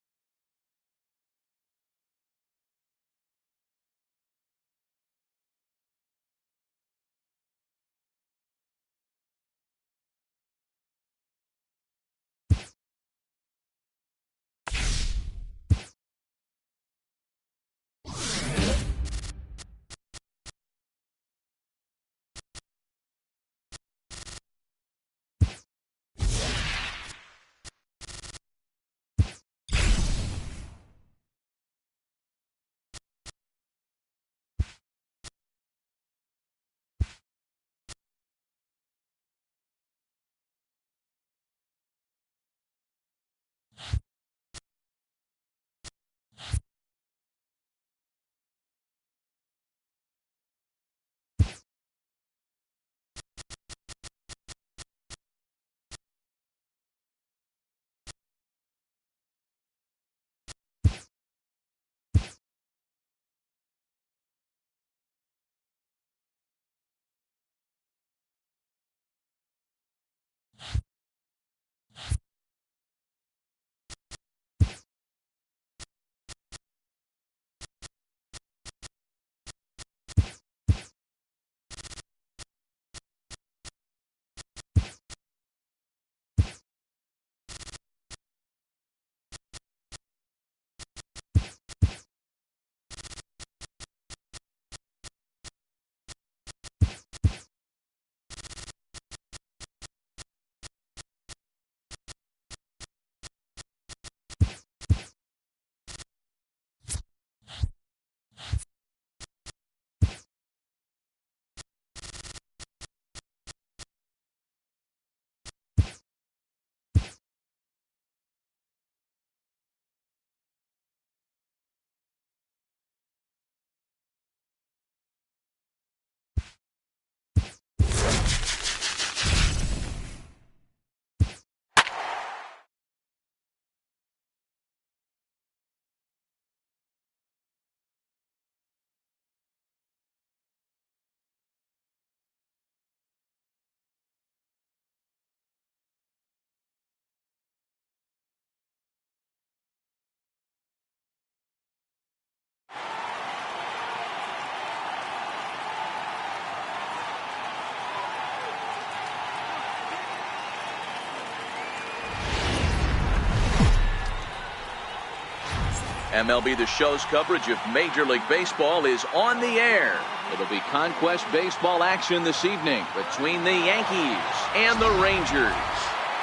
Speaker 1: MLB The Show's coverage of Major League Baseball is on the air. It'll be Conquest Baseball action this evening between the Yankees and the Rangers.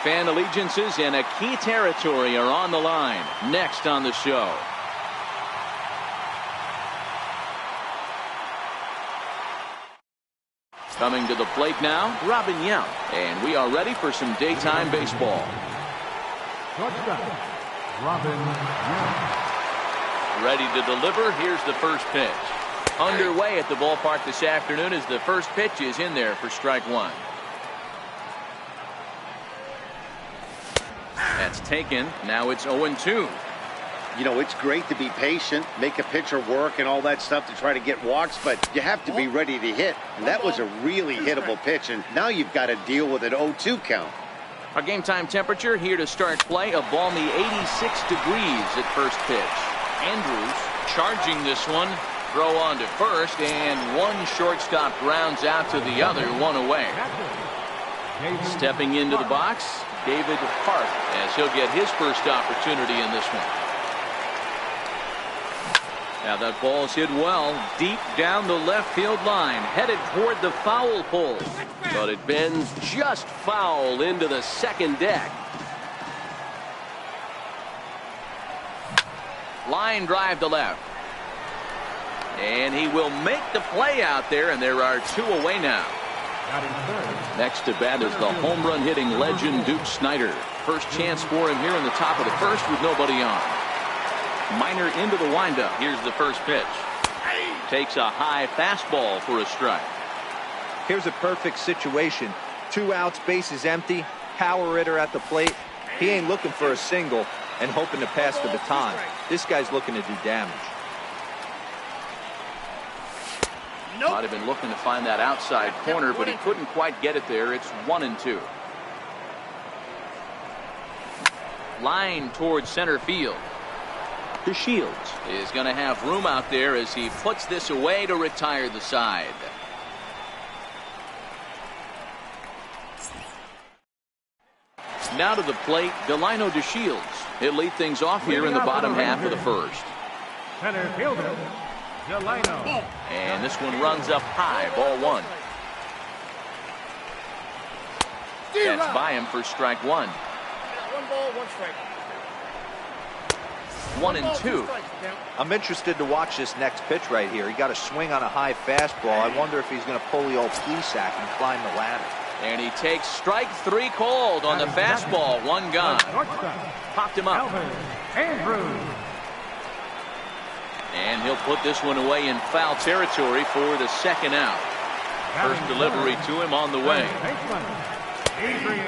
Speaker 1: Fan allegiances in a key territory are on the line next on the show. Coming to the plate now, Robin Yount. And we are ready for some daytime baseball.
Speaker 2: Shortstop, Robin Yount.
Speaker 1: Ready to deliver. Here's the first pitch. Underway at the ballpark this afternoon as the first pitch is in there for strike one. That's taken. Now it's 0-2.
Speaker 3: You know, it's great to be patient, make a pitcher work and all that stuff to try to get walks, but you have to be ready to hit. And that was a really hittable pitch, and now you've got to deal with an 0-2 count.
Speaker 1: Our game time temperature here to start play, a balmy 86 degrees at first pitch. Andrews charging this one. Throw on to first, and one shortstop grounds out to the other, one away. Stepping into the box, David Hart, as he'll get his first opportunity in this one. Now that ball's hit well, deep down the left field line, headed toward the foul pole. But it bends just foul into the second deck. Line drive to left. And he will make the play out there, and there are two away now. Next to bat is the home run hitting legend Duke Snider. First chance for him here in the top of the first with nobody on. Minor into the windup. Here's the first pitch. Takes a high fastball for a strike.
Speaker 4: Here's a perfect situation. 2 outs, bases empty, power hitter at the plate. He ain't looking for a single and hoping to pass the baton. This guy's looking to do damage.
Speaker 1: Might have been looking to find that outside corner, but he couldn't quite get it there. It's 1-2. Line towards center field. DeShields is going to have room out there as he puts this away to retire the side. Now to the plate, Delino DeShields. He'll lead things off here in the bottom half of the first.
Speaker 2: Center fielder, Delino.
Speaker 1: And this one runs up high, ball one. That's by him for strike one.
Speaker 5: 1 ball, 1 strike.
Speaker 1: 1-2.
Speaker 4: I'm interested to watch this next pitch right here. He got a swing on a high fastball. I wonder if he's going to pull the old Plesac and climb the ladder.
Speaker 1: And he takes strike 3 called on the fastball. One gone. Popped him up.
Speaker 2: Andrews.
Speaker 1: And he'll put this one away in foul territory for the second out. First delivery to him on the way.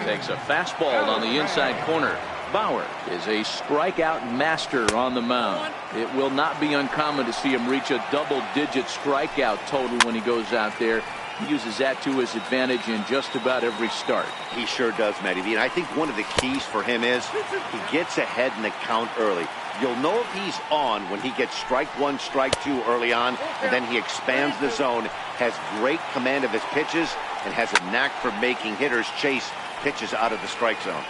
Speaker 1: Takes a fastball on the inside corner. Bauer is a strikeout master on the mound. It will not be uncommon to see him reach a double-digit strikeout total when he goes out there. He uses that to his advantage in just about every start.
Speaker 3: He sure does, Matty V. And I think one of the keys for him is he gets ahead in the count early. You'll know if he's on when he gets strike 1, strike 2 early on, and then he expands the zone, has great command of his pitches, and has a knack for making hitters chase pitches out of the strike zone.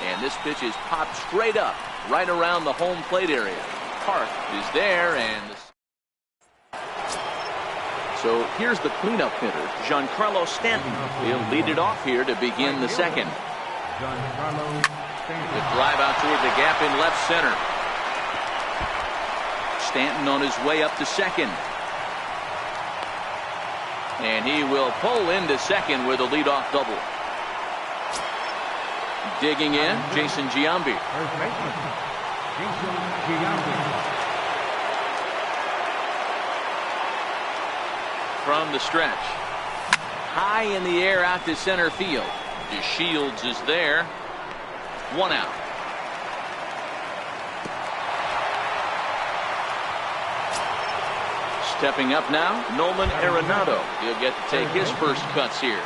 Speaker 1: And this pitch is popped straight up, right around the home plate area. Hart is there, and so here's the cleanup hitter, Giancarlo Stanton. He'll lead it off here to begin the second. The drive out toward the gap in left center. Stanton on his way up to second. And he will pull into second with a leadoff double. Digging in, Jason Giambi. From the stretch. High in the air out to center field. DeShields is there. 1 out. Stepping up now, Nolan Arenado. He'll get to take his first cuts here.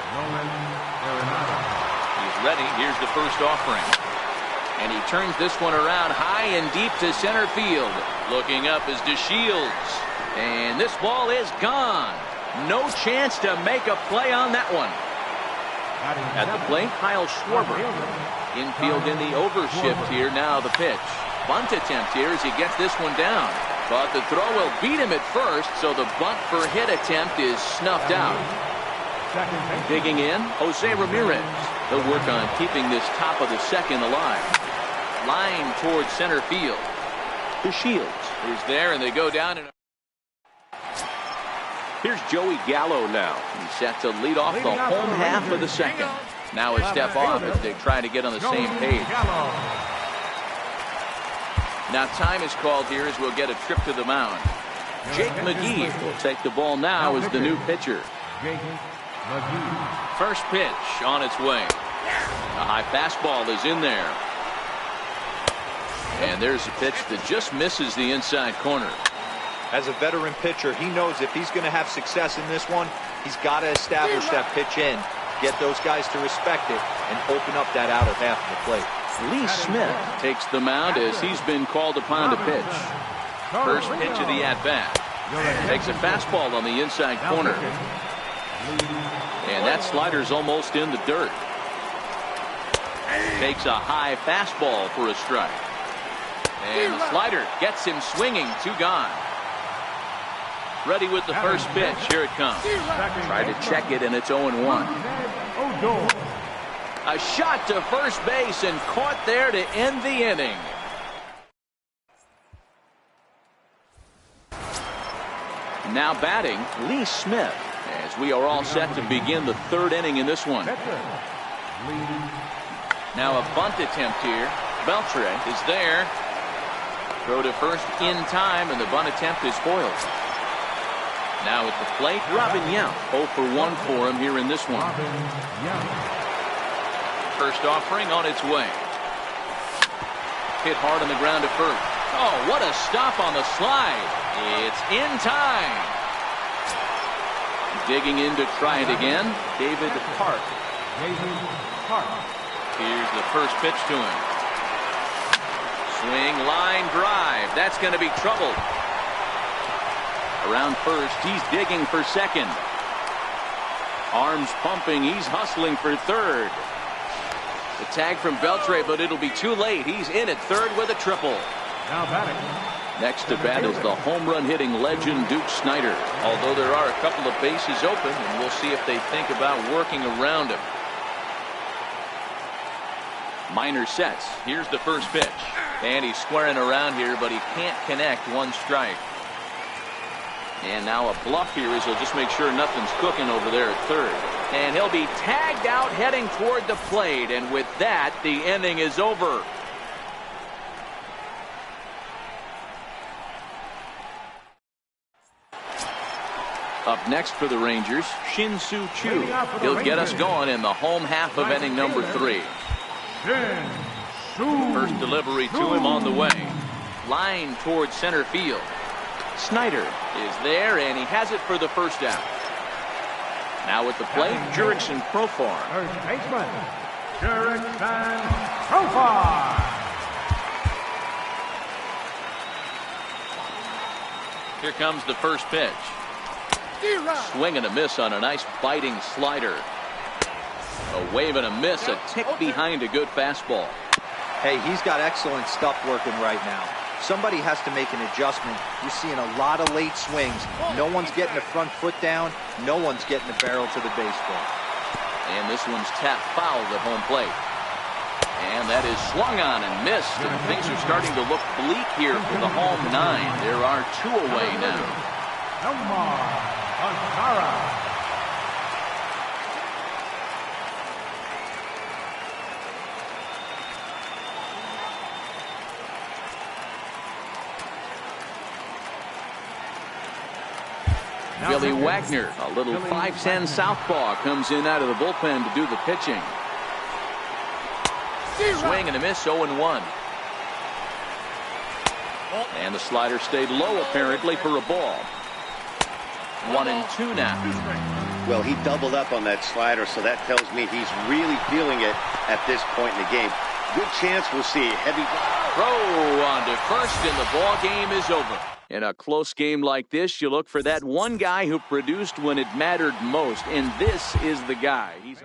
Speaker 1: He's ready. Here's the first offering. And he turns this one around high and deep to center field. Looking up is DeShields. And this ball is gone. No chance to make a play on that one. At the plate, Kyle Schwarber. Infield in the overshift here. Now the pitch. bunt attempt here as he gets this one down. But the throw will beat him at first, so the bunt for hit attempt is snuffed out. Digging in, Jose Ramirez. He'll work on keeping this top of the second alive. Line towards center field. To Shields, who's there, and they go down. Here's Joey Gallo now. He's set to lead off the home half of the second. Now a step off as they try to get on the same page. Now time is called here as we'll get a trip to the mound. Jake McGee will take the ball now as the new pitcher. First pitch on its way. A high fastball is in there. And there's a pitch that just misses the inside corner.
Speaker 4: As a veteran pitcher, he knows if he's going to have success in this one, he's got to establish that pitch in, get those guys to respect it, and open up that outer half of the plate.
Speaker 1: Lee Smith takes the mound as he's been called upon to pitch. First pitch of the at-bat. Takes a fastball on the inside corner. And that slider's almost in the dirt. Takes a high fastball for a strike. And the slider gets him swinging. 2 gone. Ready with the first pitch. Here it comes. Try to check it, and it's 0-1. A shot to first base and caught there to end the inning. Now batting, Lee Smith, as we are all set to begin the 3rd inning in this one. Now a bunt attempt here. Beltre is there. Throw to first in time, and the bunt attempt is foiled. Now at the plate, Robin Yount. 0 for 1 for him here in this one. First offering on its way. Hit hard on the ground to first. Oh, what a stop on the slide. It's in time. Digging in to try it again, David Park. Here's the first pitch to him. Swing, line drive. That's going to be trouble. Around first, he's digging for second. Arms pumping, he's hustling for third. The tag from Beltre, but it'll be too late. He's in at third with a triple.
Speaker 2: Now batting.
Speaker 1: Next to bat is the home run hitting legend Duke Snider. Although there are a couple of bases open, and we'll see if they think about working around him. Minor sets. Here's the first pitch. And he's squaring around here, but he can't connect. 1 strike. And now a bluff here as he'll just make sure nothing's cooking over there at third. And he'll be tagged out heading toward the plate. And with that, the inning is over. Up next for the Rangers, Shin-Soo Choo. He'll get us going in the home half of inning number 3. First delivery to him on the way. Line towards center field. Snider is there, and he has it for the first out. Now at the plate, Jurickson Profar.
Speaker 2: First baseman, Jurickson Profar.
Speaker 1: Here comes the first pitch. Swing and a miss on a nice biting slider. A wave and a miss, a tick behind a good fastball.
Speaker 4: Hey, he's got excellent stuff working right now. Somebody has to make an adjustment. You're seeing a lot of late swings. No one's getting the front foot down. No one's getting the barrel to the baseball.
Speaker 1: And this one's tapped foul at home plate. And that is swung on and missed. And things are starting to look bleak here for the home 9. There are 2 away now. Billy Wagner, a little 5'10" southpaw, comes in out of the bullpen to do the pitching. Swing and a miss, 0-1. And the slider stayed low apparently for a ball. 1-2 now.
Speaker 3: Well, he doubled up on that slider, so that tells me he's really feeling it at this point in the game. Good chance we'll see a heavy
Speaker 1: throw on to first, and the ball game is over. In a close game like this, you look for that one guy who produced when it mattered most, and this is the guy. He's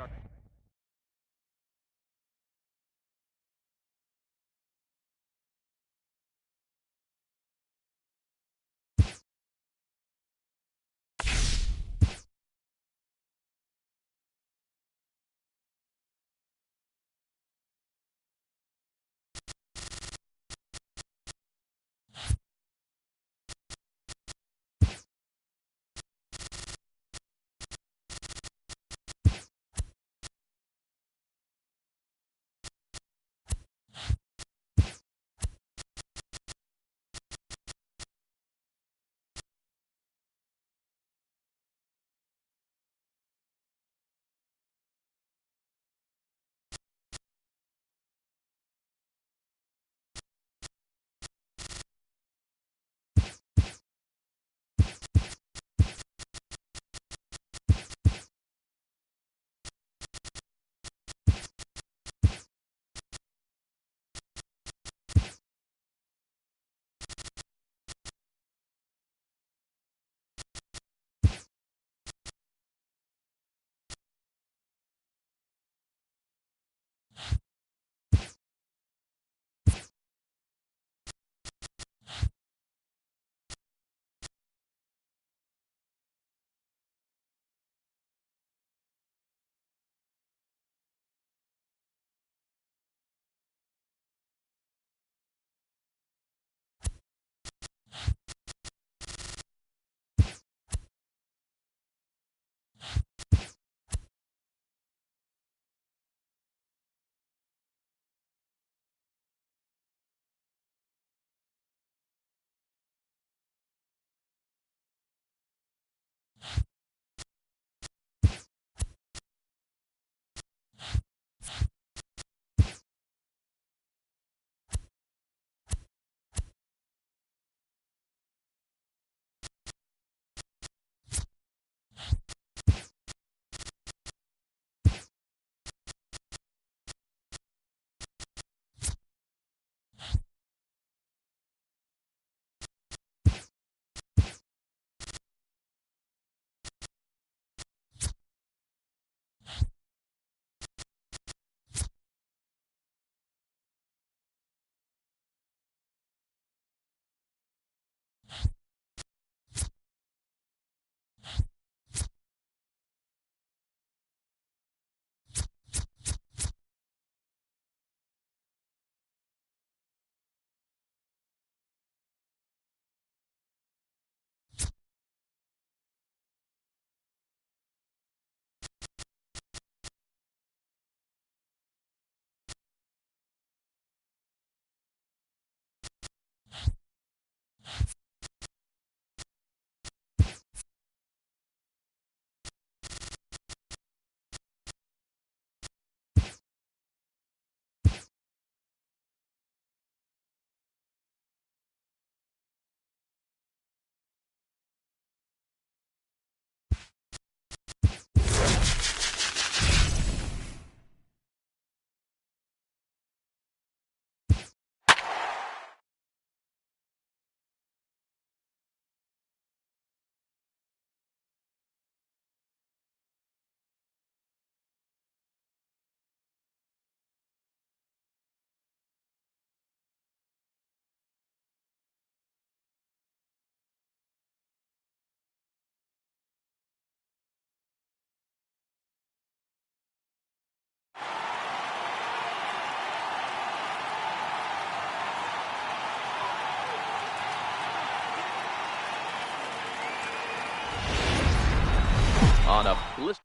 Speaker 1: On a blitz.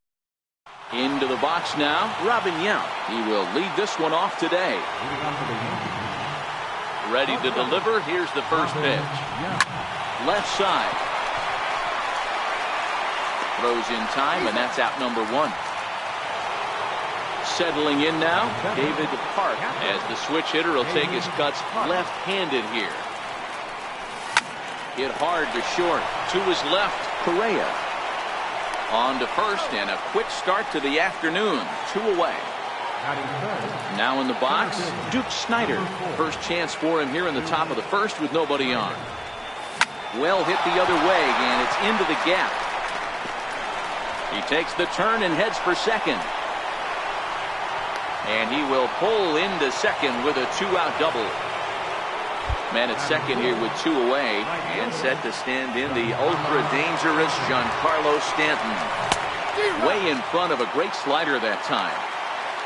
Speaker 1: Into the box now, Robin Yount. He will lead this one off today. Ready to deliver. Here's the first pitch. Left side. Throws in time, and that's out number 1. Settling in now, David Hart, as the switch hitter will take his cuts left-handed here. Hit hard to short. To his left, Correa. On to first, and a quick start to the afternoon. 2 away. Now in the box, Duke Snider. First chance for him here in the top of the first with nobody on. Well hit the other way, and it's into the gap. He takes the turn and heads for second. And he will pull into second with a 2-out double. Man at second here with 2 away, and set to stand in the ultra-dangerous Giancarlo Stanton. Way in front of a great slider that time.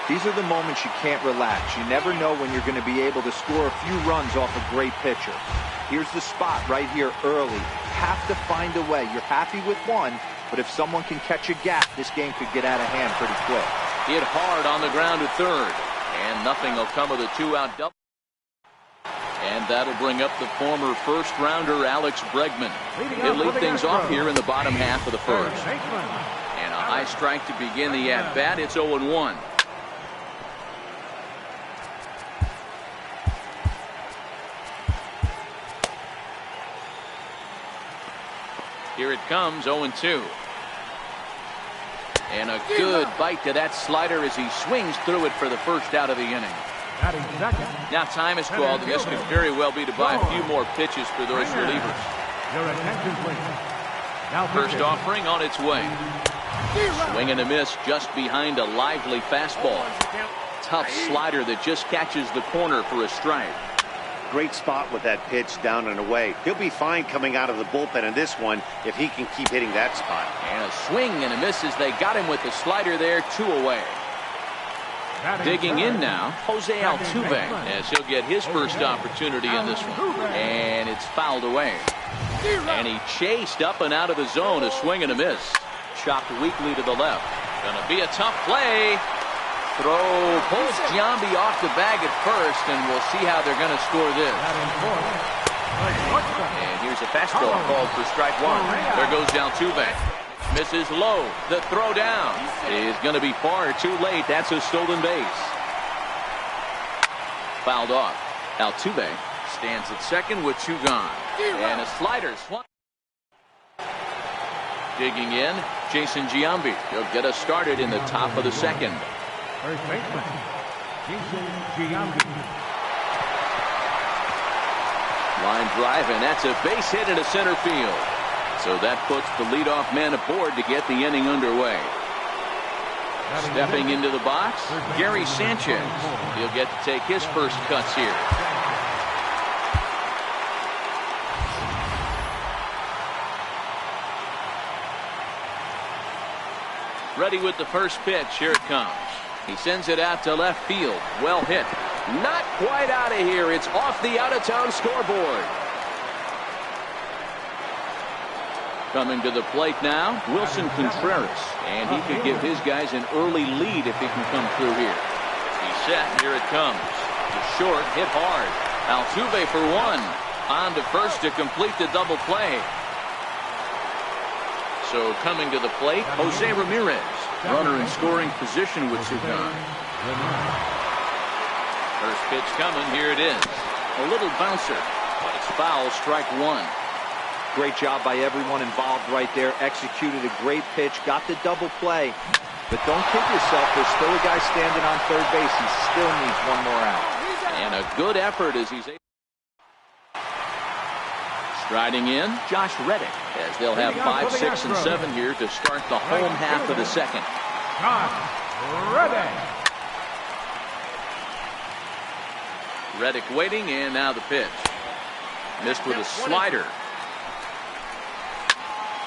Speaker 4: These are the moments you can't relax. You never know when you're going to be able to score a few runs off a great pitcher. Here's the spot right here early. Have to find a way. You're happy with one, but if someone can catch a gap, this game could get out of hand pretty quick.
Speaker 1: Hit hard on the ground at third, and nothing will come of the 2-out double. And that'll bring up the former first-rounder Alex Bregman. He'll lead things off here in the bottom half of the first. And a high strike to begin the at-bat. It's 0-1. Here it comes, 0-2. And a good bite to that slider as he swings through it for the first out of the inning. Now time is called, and this could very well be to buy a few more pitches for those relievers. First offering on its way. Swing and a miss just behind a lively fastball. Tough slider that just catches the corner for a strike.
Speaker 3: Great spot with that pitch down and away. He'll be fine coming out of the bullpen in this one if he can keep hitting that spot.
Speaker 1: And a swing and a miss as they got him with the slider there, 2 away. Digging in now, Jose Altuve, as he'll get his first opportunity in this one. And it's fouled away. And he chased up and out of the zone, a swing and a miss. Chopped weakly to the left. Gonna be a tough play. Throw pulls Giambi off the bag at first, and we'll see how they're going to score this. And here's a fastball called for strike 1. There goes Altuve. Misses low. The throw down is going to be far too late. That's a stolen base. Fouled off. Altuve stands at second with 2 gone. And a slider swung. Digging in, Jason Giambi. He'll get us started in the top of the second.
Speaker 2: First baseman, Jason Giambi.
Speaker 1: Line drive, and that's a base hit into center field. So that puts the leadoff man aboard to get the inning underway. Stepping into the box, Gary Sanchez. He'll get to take his first cuts here. Ready with the first pitch. Here it comes. He sends it out to left field. Well hit. Not quite out of here. It's off the out-of-town scoreboard. Coming to the plate now, Wilson Contreras. And he could give his guys an early lead if he can come through here. He's set. Here it comes. The short, hit hard. Altuve for 1. On to first to complete the double play. So coming to the plate, Jose Ramirez. Runner in scoring position with 2 gone. First pitch coming. Here it is. A little bouncer, but it's foul. Strike 1.
Speaker 4: Great job by everyone involved right there. Executed a great pitch. Got the double play. But don't kid yourself. There's still a guy standing on third base. He still needs 1 more out.
Speaker 1: And a good effort as he's able. Striding in, Josh Reddick, as they'll have 5, 6, and 7 here to start the home half of the second. Reddick waiting, and now the pitch. Missed with a slider.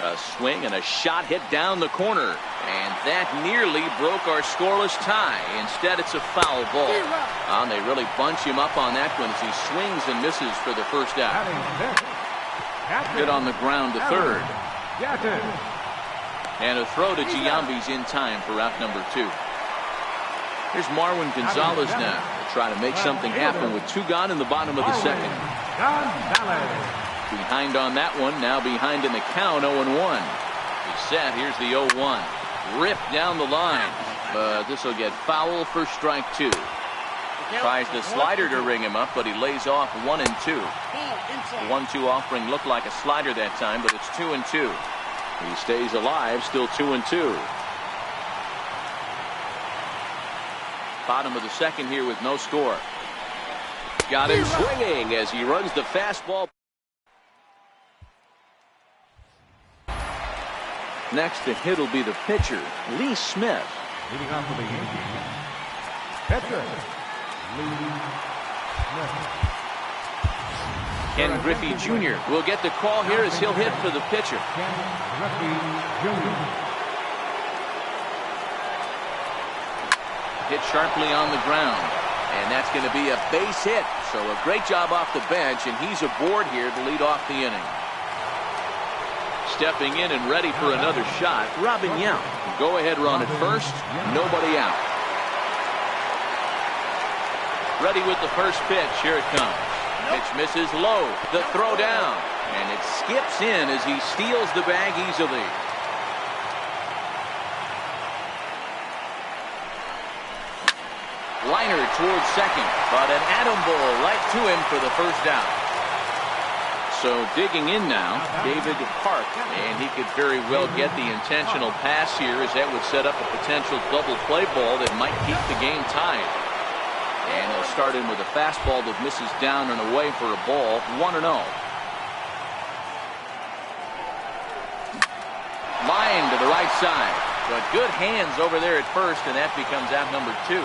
Speaker 1: A swing and a shot hit down the corner. And that nearly broke our scoreless tie. Instead, it's a foul ball. And they really bunch him up on that one as he swings and misses for the first out. Hit on the ground to third. And a throw to Giambi's in time for out number 2. Here's Marwin Gonzalez now to try to make something happen with 2 gone in the bottom of the second. Behind on that one, now behind in the count, 0-1. He's set, here's the 0-1. Ripped down the line, but this will get foul for strike 2. Tries the slider to ring him up, but he lays off 1 and 2. The 1-2 offering looked like a slider that time, but it's 2 and 2. He stays alive, still 2 and 2. Bottom of the second here with no score. Got him swinging as he runs the fastball. Next to hit will be the pitcher, Lee Smith.
Speaker 2: Leading off for the Yankees, pitcher, Lee Smith.
Speaker 1: Ken Griffey Jr. will get the call here as he'll hit for the pitcher.
Speaker 2: Ken Griffey Jr.
Speaker 1: Hit sharply on the ground, and that's going to be a base hit. So a great job off the bench, and he's aboard here to lead off the inning. Stepping in and ready for another shot, Robin Yount. Go ahead run at first, nobody out. Ready with the first pitch, here it comes. Pitch misses low, the throw down, and it skips in as he steals the bag easily. Liner towards second, but an atom ball right to him for the first down. So digging in now, David Park, and he could very well get the intentional pass here as that would set up a potential double play ball that might keep the game tied. And he'll start in with a fastball that misses down and away for a ball, 1-0. Line to the right side, but good hands over there at first, and that becomes out number 2.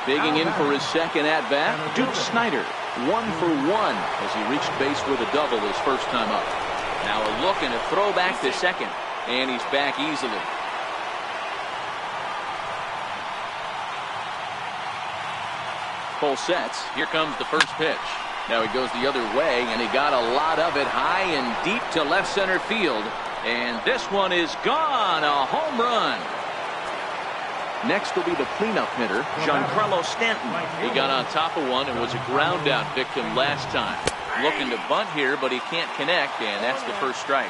Speaker 1: Digging in for his second at-bat, Duke Snider, 1 for 1 as he reached base with a double his first time up. Now a look and a throw back to second, and he's back easily. Full sets. Here comes the first pitch. Now he goes the other way, and he got a lot of it high and deep to left center field. And this one is gone, a home run. Next will be the cleanup hitter, Giancarlo Stanton. He got on top of one and was a ground out victim last time. Looking to bunt here, but he can't connect, and that's the first strike.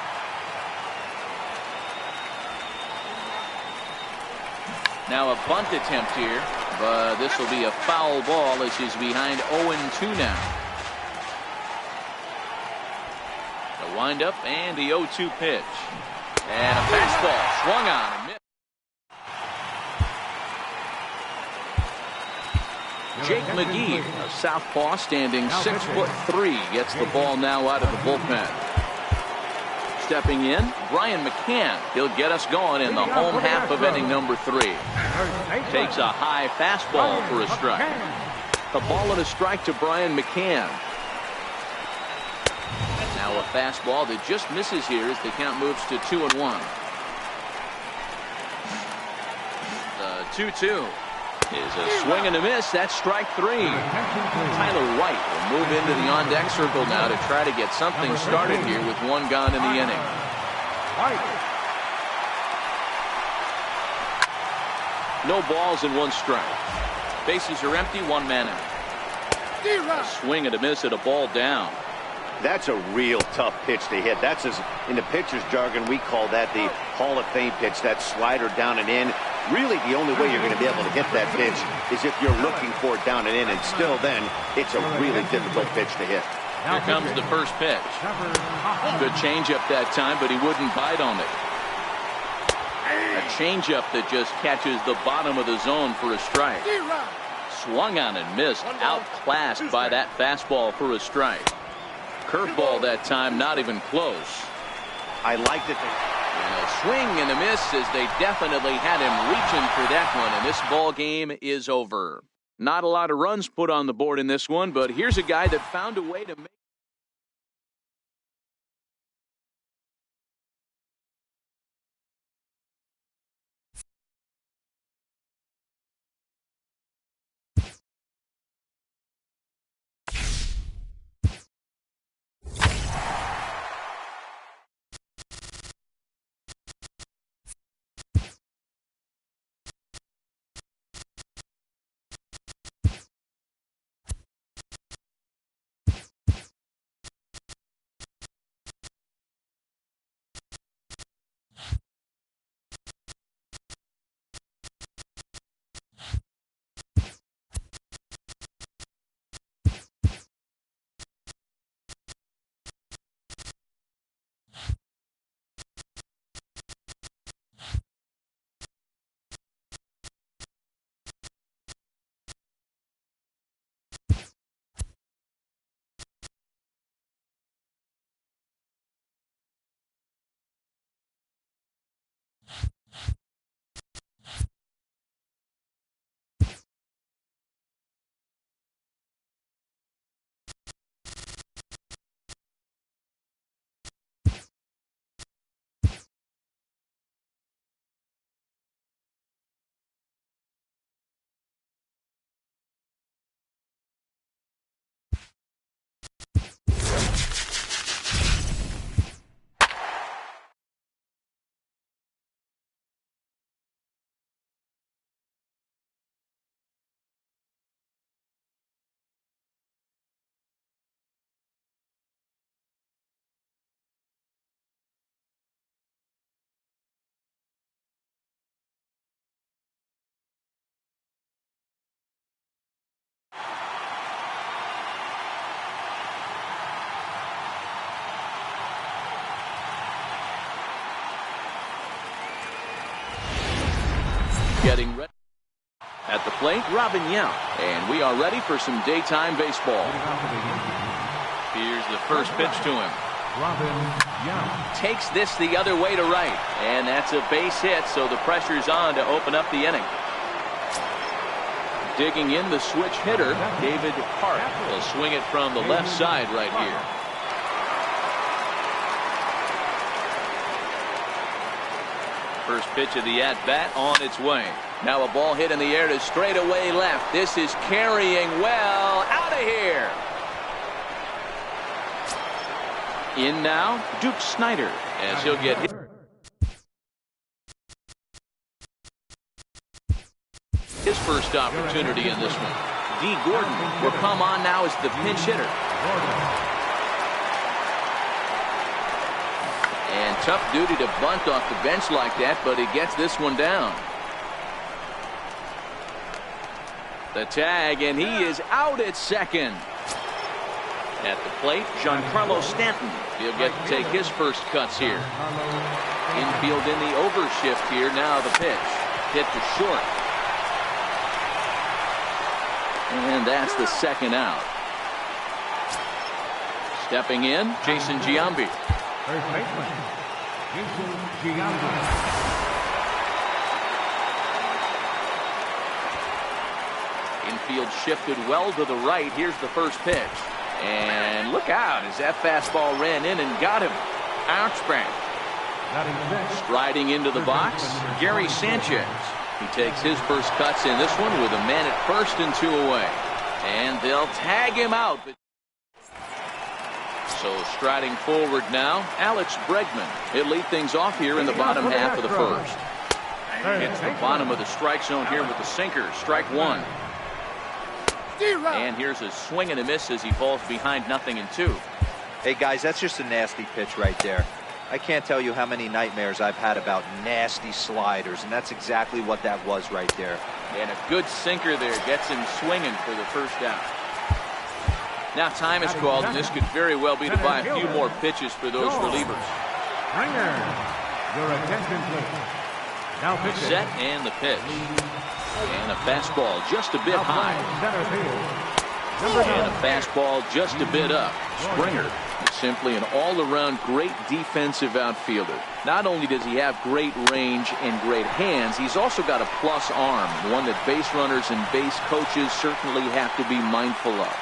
Speaker 1: Now a bunt attempt here, but this will be a foul ball as he's behind 0-2 now. The windup and the 0-2 pitch. And a fastball swung on and missed. Jake McGee, a southpaw standing 6'3", gets the ball now out of the bullpen. Stepping in, Brian McCann. He'll get us going in the home half of inning number 3. Takes a high fastball for a strike. The ball and a strike to Brian McCann. Now a fastball that just misses here as the count moves to 2-1. The 2-2. Is a swing and a miss. That's strike 3. Tyler White will move into the on-deck circle now to try to get something started here with 1 gone in the inning. No balls and 1 strike. Bases are empty, 1 man out. A swing and a miss at a ball down.
Speaker 3: That's a real tough pitch to hit. That's, as in the pitcher's jargon, we call that the Hall of Fame pitch. That slider down and in. Really, the only way you're going to be able to hit that pitch is if you're looking for it down and in, and still then, it's a really difficult pitch to hit.
Speaker 1: Here comes the first pitch. Good changeup that time, but he wouldn't bite on it. A changeup that just catches the bottom of the zone for a strike. Swung on and missed, outclassed by that fastball for a strike. Curveball that time, not even close.
Speaker 3: I liked it.
Speaker 1: And a swing and a miss as they definitely had him reaching for that one, and this ball game is over. Not a lot of runs put on the board in this one, but here's a guy that found a way to make Getting ready. At the plate, Robin Yount. And we are ready for some daytime baseball. Here's the first pitch to him.
Speaker 2: Robin Yount
Speaker 1: takes this the other way to right. And that's a base hit, so the pressure's on to open up the inning. Digging in the switch hitter, David Hart. Will swing it from the left side right here. First pitch of the at-bat on its way. Now a ball hit in the air to straightaway left. This is carrying well. Out of here. In now, Duke Snider, as he'll get hit. His first opportunity in this one. D. Gordon will come on now as the pinch hitter. And tough duty to bunt off the bench like that, but he gets this one down. The tag, and he is out at second. At the plate, Giancarlo Stanton. He'll get to take his first cuts here. Infield in the overshift here. Now the pitch. Hit to short. And that's the second out. Stepping in, Jason Giambi.
Speaker 2: First baseman, Jason Giambi.
Speaker 1: Infield shifted well to the right. Here's the first pitch. And look out as that fastball ran in and got him. Ouchback. Striding into the box, Gary Sanchez. He takes his first cuts in this one with a man at first and 2 away. And they'll tag him out. So striding forward now, Alex Bregman. He'll lead things off here in the bottom half of the first. Hits the bottom of the strike zone here with the sinker. Strike one. And here's a swing and a miss as he falls behind 0-2.
Speaker 4: Hey guys, that's just a nasty pitch right there. I can't tell you how many nightmares I've had about nasty sliders, and that's exactly what that was right there.
Speaker 1: And a good sinker there gets him swinging for the first out. Now time is called, and this could very well be to buy a few more pitches for those relievers.
Speaker 2: Springer, your attention please. Now pitch
Speaker 1: set and the pitch. And a fastball just a bit high. And a fastball just a bit up. Springer is simply an all-around great defensive outfielder. Not only does he have great range and great hands, he's also got a plus arm, one that base runners and base coaches certainly have to be mindful of.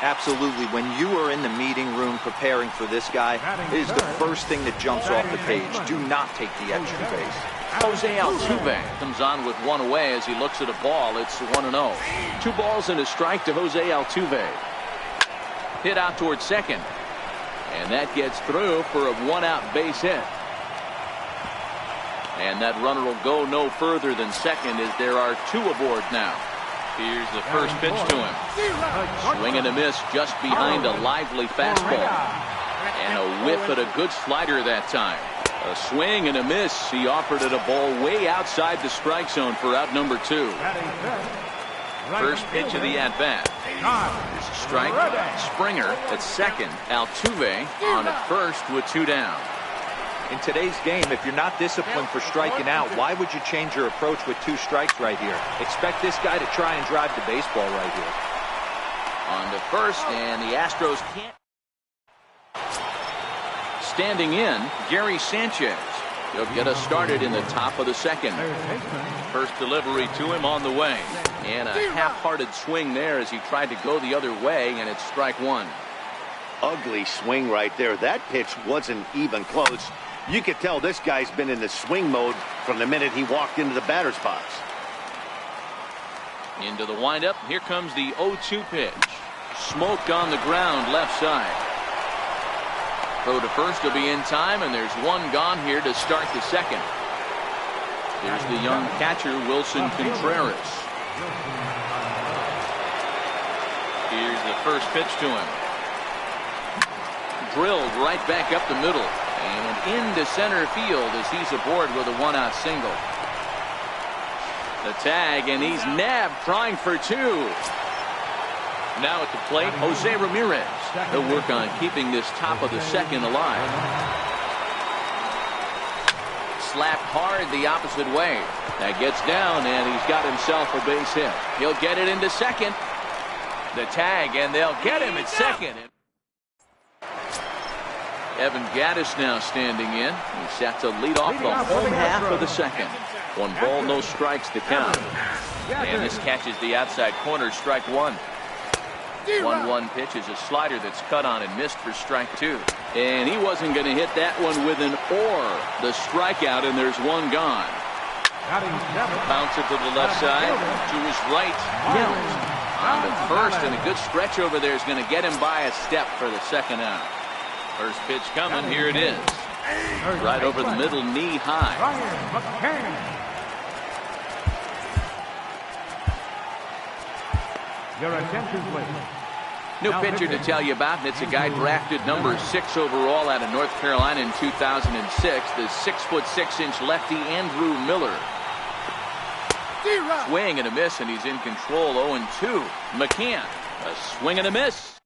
Speaker 4: Absolutely. When you are in the meeting room preparing for this guy, it is the first thing that jumps off the page. Do not take the extra base.
Speaker 1: Jose Altuve comes on with one away as he looks at a ball. It's 1-0. 2 balls and a strike to Jose Altuve. Hit out towards second. And that gets through for a 1-out base hit. And that runner will go no further than second as there are 2 aboard now. Here's the first pitch to him. Swing and a miss just behind a lively fastball. And a whiff at a good slider that time. A swing and a miss. He offered it a ball way outside the strike zone for out number 2. First pitch of the at-bat. There's a strike. Springer at second. Altuve on at first with 2 down.
Speaker 4: In today's game, if you're not disciplined for striking out, why would you change your approach with 2 strikes right here? Expect this guy to try and drive the baseball right here.
Speaker 1: On to first, and the Astros can't. Standing in, Gary Sanchez. He'll get us started in the top of the second. First delivery to him on the way. And a half-hearted swing there as he tried to go the other way, and it's strike one.
Speaker 3: Ugly swing right there. That pitch wasn't even close. You could tell this guy's been in the swing mode from the minute he walked into the batter's box.
Speaker 1: Into the windup. Here comes the 0-2 pitch. Smoked on the ground left side. Throw to first will be in time, and there's one gone here to start the second. Here's the young catcher, Wilson Contreras. Here's the first pitch to him. Drilled right back up the middle and into center field as he's aboard with a one-out single. The tag, and he's nabbed, trying for two. Now at the plate, Jose Ramirez. He'll work on keeping this top of the second alive. Slapped hard the opposite way. That gets down, and he's got himself a base hit. He'll get it into second. The tag, and they'll get him at second. Evan Gaddis now standing in. He's set to lead off the home half of the second. 1 ball, no strikes to count. And this catches the outside corner, strike one. 1-1 pitch is a slider that's cut on and missed for strike two. And he wasn't going to hit that one with an or. The strikeout, and there's one gone. Bounce it to the left side, to his right. Count on the first, and a good stretch over there is going to get him by a step for the second out. First pitch coming, here it is. Right over the middle, knee high.
Speaker 2: Your attention, please.
Speaker 1: New pitcher to tell you about, and it's a guy drafted number 6 overall out of North Carolina in 2006. The 6'6" lefty Andrew Miller. Swing and a miss, and he's in control. 0-2. McCann, a swing and a miss.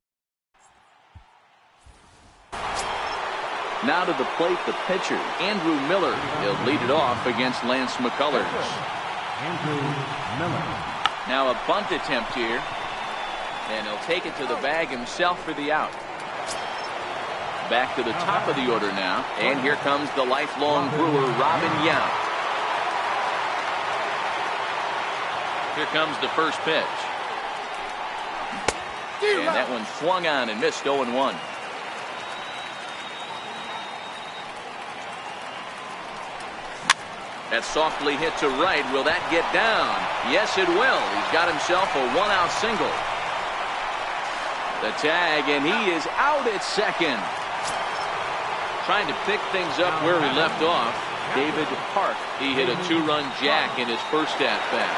Speaker 1: Now to the plate, the pitcher, Andrew Miller. He'll lead it off against Lance McCullers.
Speaker 2: Andrew Miller.
Speaker 1: Now a bunt attempt here. And he'll take it to the bag himself for the out. Back to the top of the order now. And here comes the lifelong Brewer, Robin Yount. Here comes the first pitch. And that one swung on and missed. 0-1. That softly hit to right. Will that get down? Yes, it will. He's got himself a one-out single. The tag, and he is out at second. Trying to pick things up where he left off. David Park. He hit a 2-run jack in his first at-bat.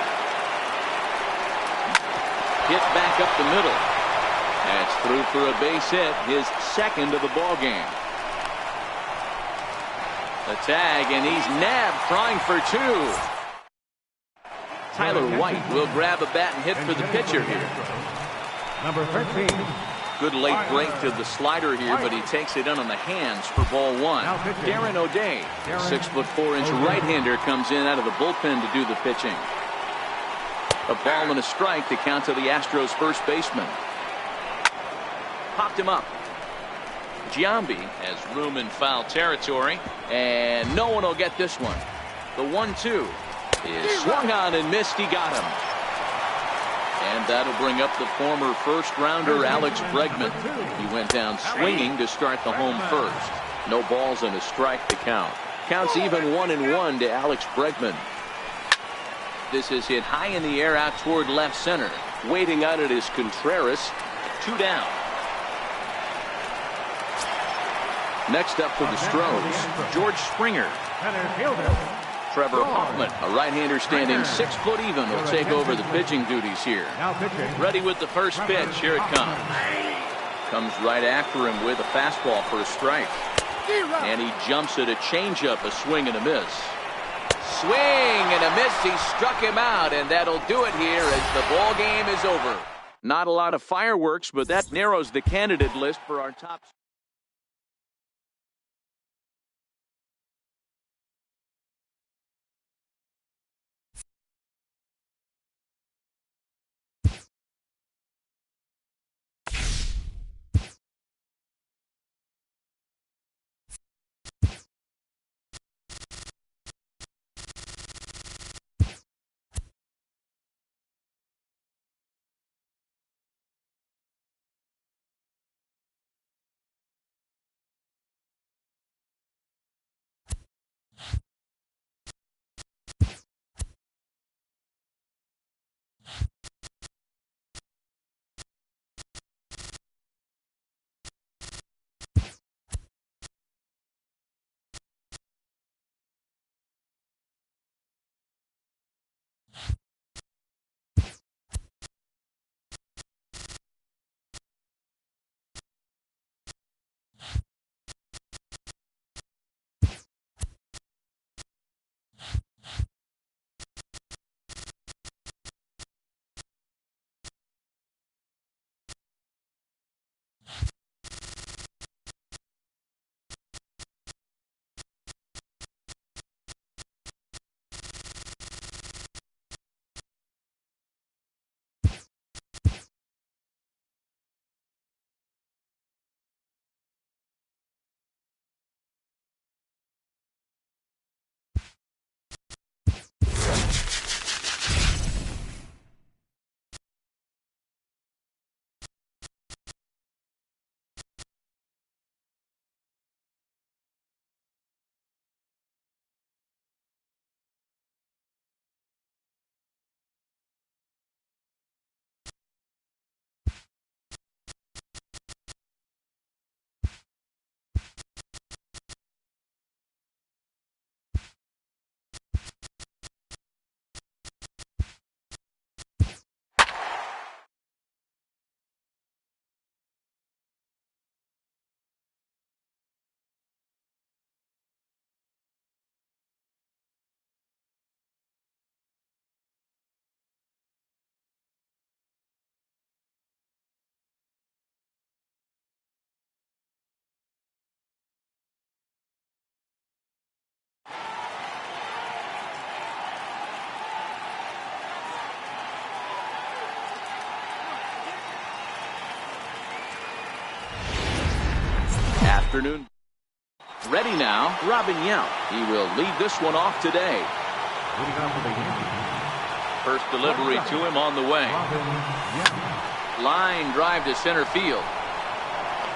Speaker 1: Hit back up the middle. That's through for a base hit, his second of the ball game. The tag, and he's nabbed, trying for two. Tyler White will grab a bat and hit for the pitcher here.
Speaker 2: Number 13.
Speaker 1: Good late break to the slider here, but he takes it in on the hands for ball one. Darren O'Day, 6'4" right-hander, comes in out of the bullpen to do the pitching. A ball and a strike to count to the Astros first baseman. Popped him up. Giambi has room in foul territory, and no one will get this one. The 1-2 is swung on and missed. He got him. And that'll bring up the former first-rounder Alex Bregman. He went down swinging to start the home first. No balls and a strike to count. Counts even 1-1 to Alex Bregman. This is hit high in the air out toward left center. Waiting on it is Contreras. 2 down. Next up for the Stros, George Springer. Trevor Hoffman, a right-hander standing 6 foot even, will take over the pitching duties here. Ready with the first pitch. Here it comes. Comes right after him with a fastball for a strike. And he jumps at a changeup, a swing and a miss. Swing and a miss. He struck him out, and that'll do it here as the ball game is over. Not a lot of fireworks, but that narrows the candidate list for our top. afternoon. Ready now, Robin Yount. He will lead this one off today. First delivery to him on the way. Line drive to center field.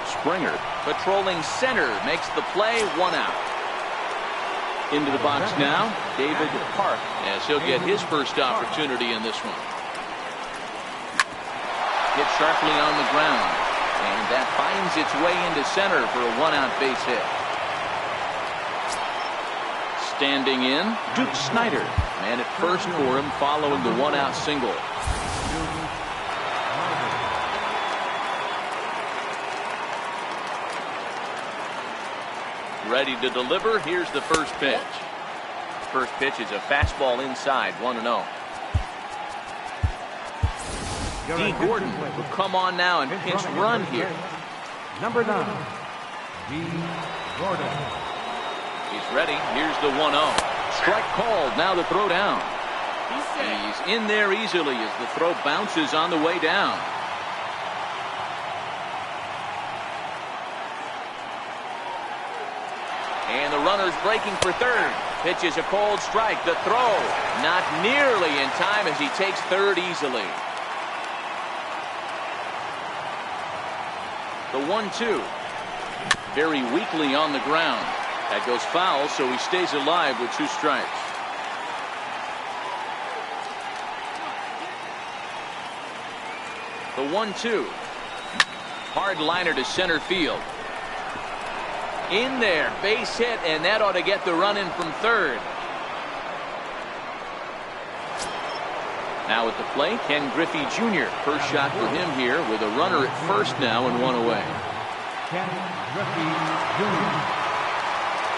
Speaker 1: Springer patrolling center makes the play, 1 out. Into the box now, David Park, as he'll get his first opportunity in this one. Hit sharply on the ground, and that finds its way into center for a 1-out base hit. Standing in, Duke Snider, man at first for him following the 1-out single. Ready to deliver. Here's the first pitch. First pitch is a fastball inside, 1-0. D. Gordon will come on now and pinch run here.
Speaker 2: Number 9, D. Gordon.
Speaker 1: He's ready. Here's the 1-0. Strike called. Now the throw down. He's in there easily as the throw bounces on the way down. And the runner's breaking for third. Pitch is a cold strike. The throw not nearly in time as he takes third easily. The 1-2. Very weakly on the ground. That goes foul, so he stays alive with 2 strikes. The 1-2. Hard liner to center field. In there, base hit, and that ought to get the run in from third. Now at the plate, Ken Griffey Jr. First shot for him here with a runner at first now and 1 away.
Speaker 2: Ken Griffey Jr.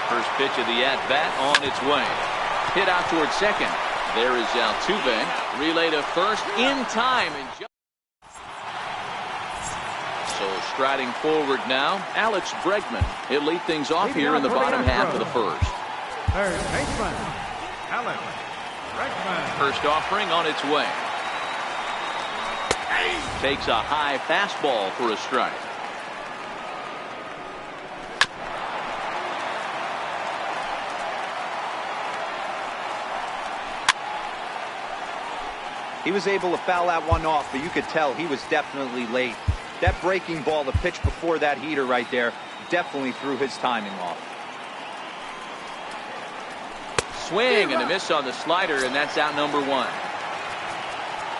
Speaker 1: First pitch of the at-bat on its way. Hit out towards second. There is Altuve. Relay to first in time. So striding forward now, Alex Bregman. He'll lead things off here in the bottom half of the first.
Speaker 2: Third baseman, Alex Bregman.
Speaker 1: First offering on its way. Takes a high fastball for a strike.
Speaker 4: He was able to foul that one off, but you could tell he was definitely late. That breaking ball, the pitch before that heater right there, definitely threw his timing off.
Speaker 1: Swing and a miss on the slider, and that's out number 1.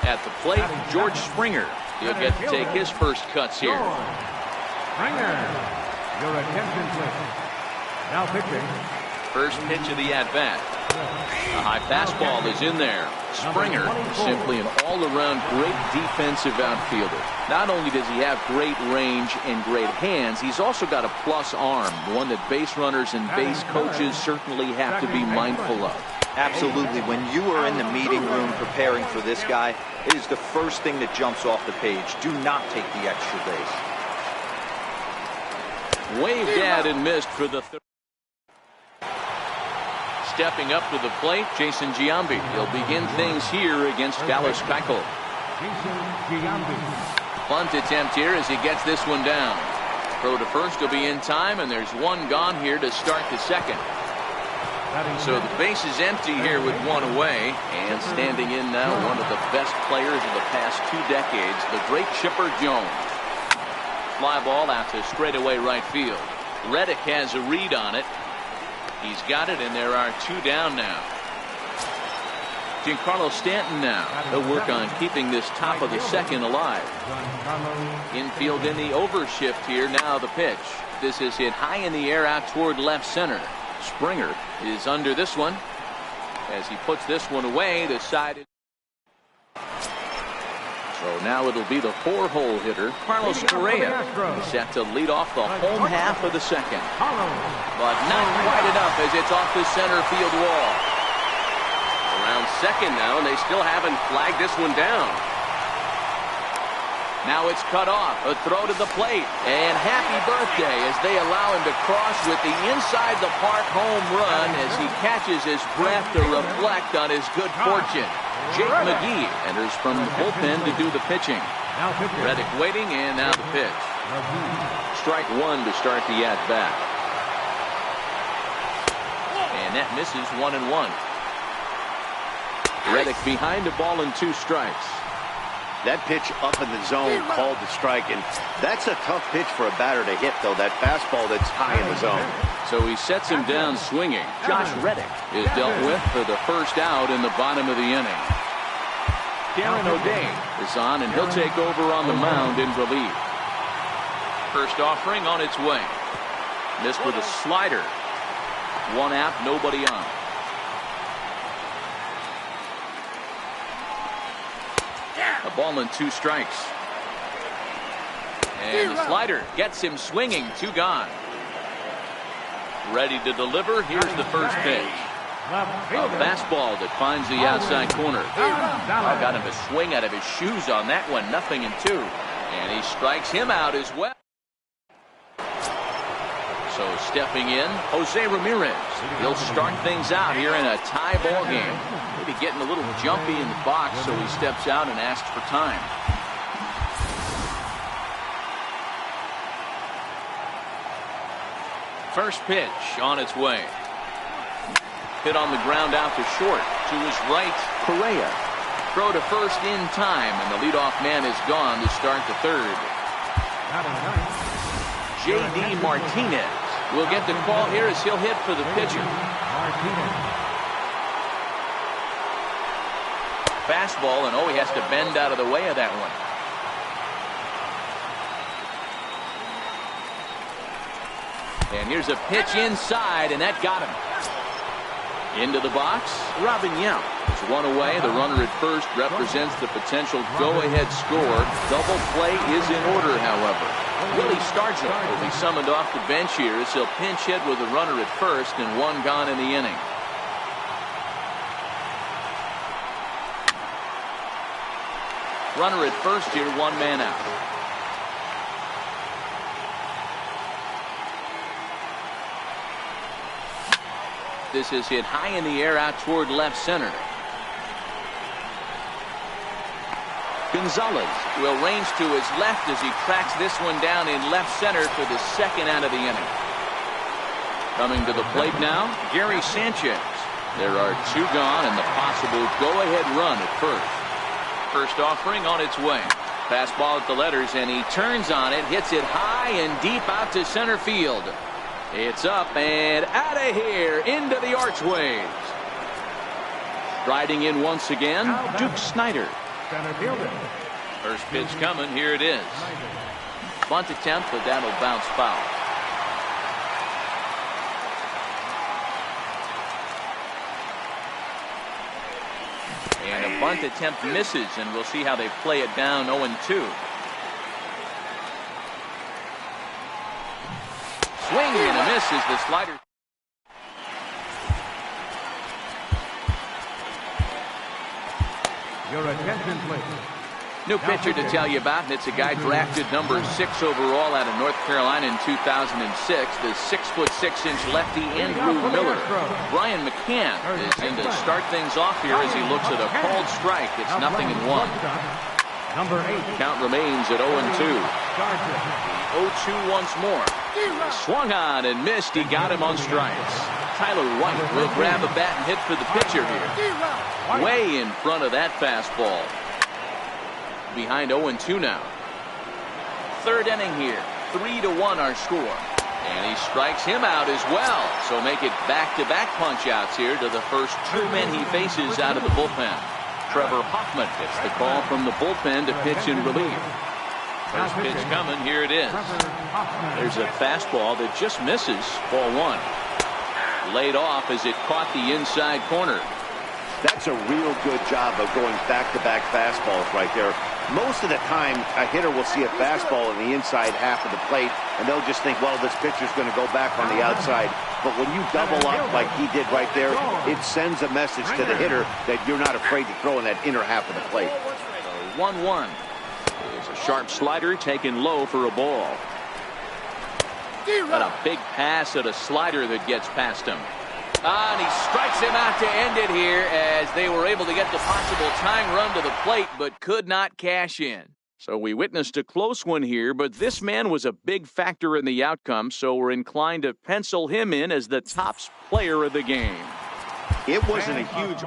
Speaker 1: At the plate, George Springer. He'll get to take his first cuts here.
Speaker 2: Springer, your attention please. Now pitching.
Speaker 1: First pitch of the at-bat. A high fastball is in there. Springer, simply an all-around great defensive outfielder. Not only does he have great range and great hands, he's also got a plus arm, one that base runners and base coaches certainly have to be mindful of.
Speaker 4: Absolutely. When you are in the meeting room preparing for this guy, it is the first thing that jumps off the page. Do not take the extra base.
Speaker 1: Waved at and missed for the third. Stepping up to the plate, Jason Giambi. He'll begin things here against Dallas Keuchel.
Speaker 2: Jason Giambi.
Speaker 1: Bunt attempt here as he gets this one down. Throw to first will be in time, and there's one gone here to start the second. So the base is empty here with 1 away, and standing in now one of the best players of the past 2 decades, the great Chipper Jones. Fly ball out to straightaway right field. Reddick has a read on it. He's got it, and there are 2 down now. Giancarlo Stanton now. He'll work on keeping this top of the second alive. Infield in the overshift here. Now the pitch. This is hit high in the air out toward left center. Springer is under this one. As he puts this one away, the side is... So now it'll be the 4-hole hitter, Carlos Correa, set to lead off the home half of the second. But not quite enough as it's off the center field wall.
Speaker 6: Around second now, and they still haven't flagged this one down.
Speaker 1: Now it's cut off. A throw to the plate. And happy birthday as they allow him to cross with the inside the park home run as he catches his breath to reflect on his good fortune. Jake McGee enters from the bullpen to do the pitching. Reddick waiting, and now the pitch. Strike one to start the at-bat. And that misses 1-1. Reddick behind the ball and 2 strikes.
Speaker 3: That pitch up in the zone called the strike, and that's a tough pitch for a batter to hit, though, that fastball that's high in the zone.
Speaker 1: So he sets him down swinging. Josh Reddick is dealt with for the first out in the bottom of the inning. Darren O'Day is on, and he'll take over on the mound in relief. First offering on its way. Missed with a slider. 1 out, nobody on. A ball and 2 strikes. And the slider gets him swinging. 2 gone. Ready to deliver. Here's the first pitch. A fastball that finds the outside corner. I got him to swing out of his shoes on that one. 0-2. And he strikes him out as well. So stepping in, Jose Ramirez. He'll start things out here in a tie ball game. Maybe getting a little jumpy in the box, so he steps out and asks for time. First pitch on its way. Hit on the ground out to short. To his right, Correa. Throw to first in time, and the leadoff man is gone to start the third. J.D. Martinez will get the call here as he'll hit for the pitcher. Fastball, and he has to bend out of the way of that one. And here's a pitch inside, and that got him. Into the box, Robin Yount is 1 away. The runner at first represents the potential go-ahead score. Double play is in order, however. Willie Stargell will be summoned off the bench here as he'll pinch hit with a runner at first and 1 gone in the inning. Runner at first here, 1 man out. This is hit high in the air out toward left center. Gonzalez will range to his left as he tracks this one down in left center for the 2nd out of the inning. Coming to the plate now, Gary Sanchez. There are 2 gone and the possible go-ahead run at first. First offering on its way. Fastball at the letters, and he turns on it, hits it high and deep out to center field. It's up and out of here into the archways. Riding in once again, Duke Snider. First pitch coming. Here it is. Bunt attempt, but that'll bounce foul. And a bunt attempt misses, and we'll see how they play it down 0-2. Swing and a miss as the slider.
Speaker 2: Your attention, please.
Speaker 1: New pitcher to tell you about, and it's a guy drafted number 6 overall out of North Carolina in 2006. The 6'6" lefty Andrew Miller. Brian McCann is in to start things off here as he looks at a called strike. It's 0-1.
Speaker 2: Number 8.
Speaker 1: Count remains at 0-2. 0-2 once more. Swung on and missed. He got him on strikes. Tyler White will grab a bat and hit for the pitcher here. Way in front of that fastball. Behind 0-2 now. 3rd inning here. 3-1 our score. And he strikes him out as well. So make it back-to-back punch-outs here to the first 2 men he faces out of the bullpen. Trevor Hoffman gets the call from the bullpen to pitch in relief. First pitch coming. Here it is. There's a fastball that just misses. Ball 1. Laid off as it caught the inside corner.
Speaker 3: That's a real good job of going back-to-back fastballs right there. Most of the time, a hitter will see a fastball in the inside half of the plate, and they'll just think, well, this pitcher's going to go back on the outside. But when you double up like he did right there, it sends a message to the hitter that you're not afraid to throw in that inner half of the plate.
Speaker 1: 1-1. There's a sharp slider taken low for a ball. And a big pass at a slider that gets past him. And he strikes him out to end it here as they were able to get the possible tying run to the plate but could not cash in. So we witnessed a close one here, but this man was a big factor in the outcome, so we're inclined to pencil him in as the top player of the game.
Speaker 3: It wasn't a huge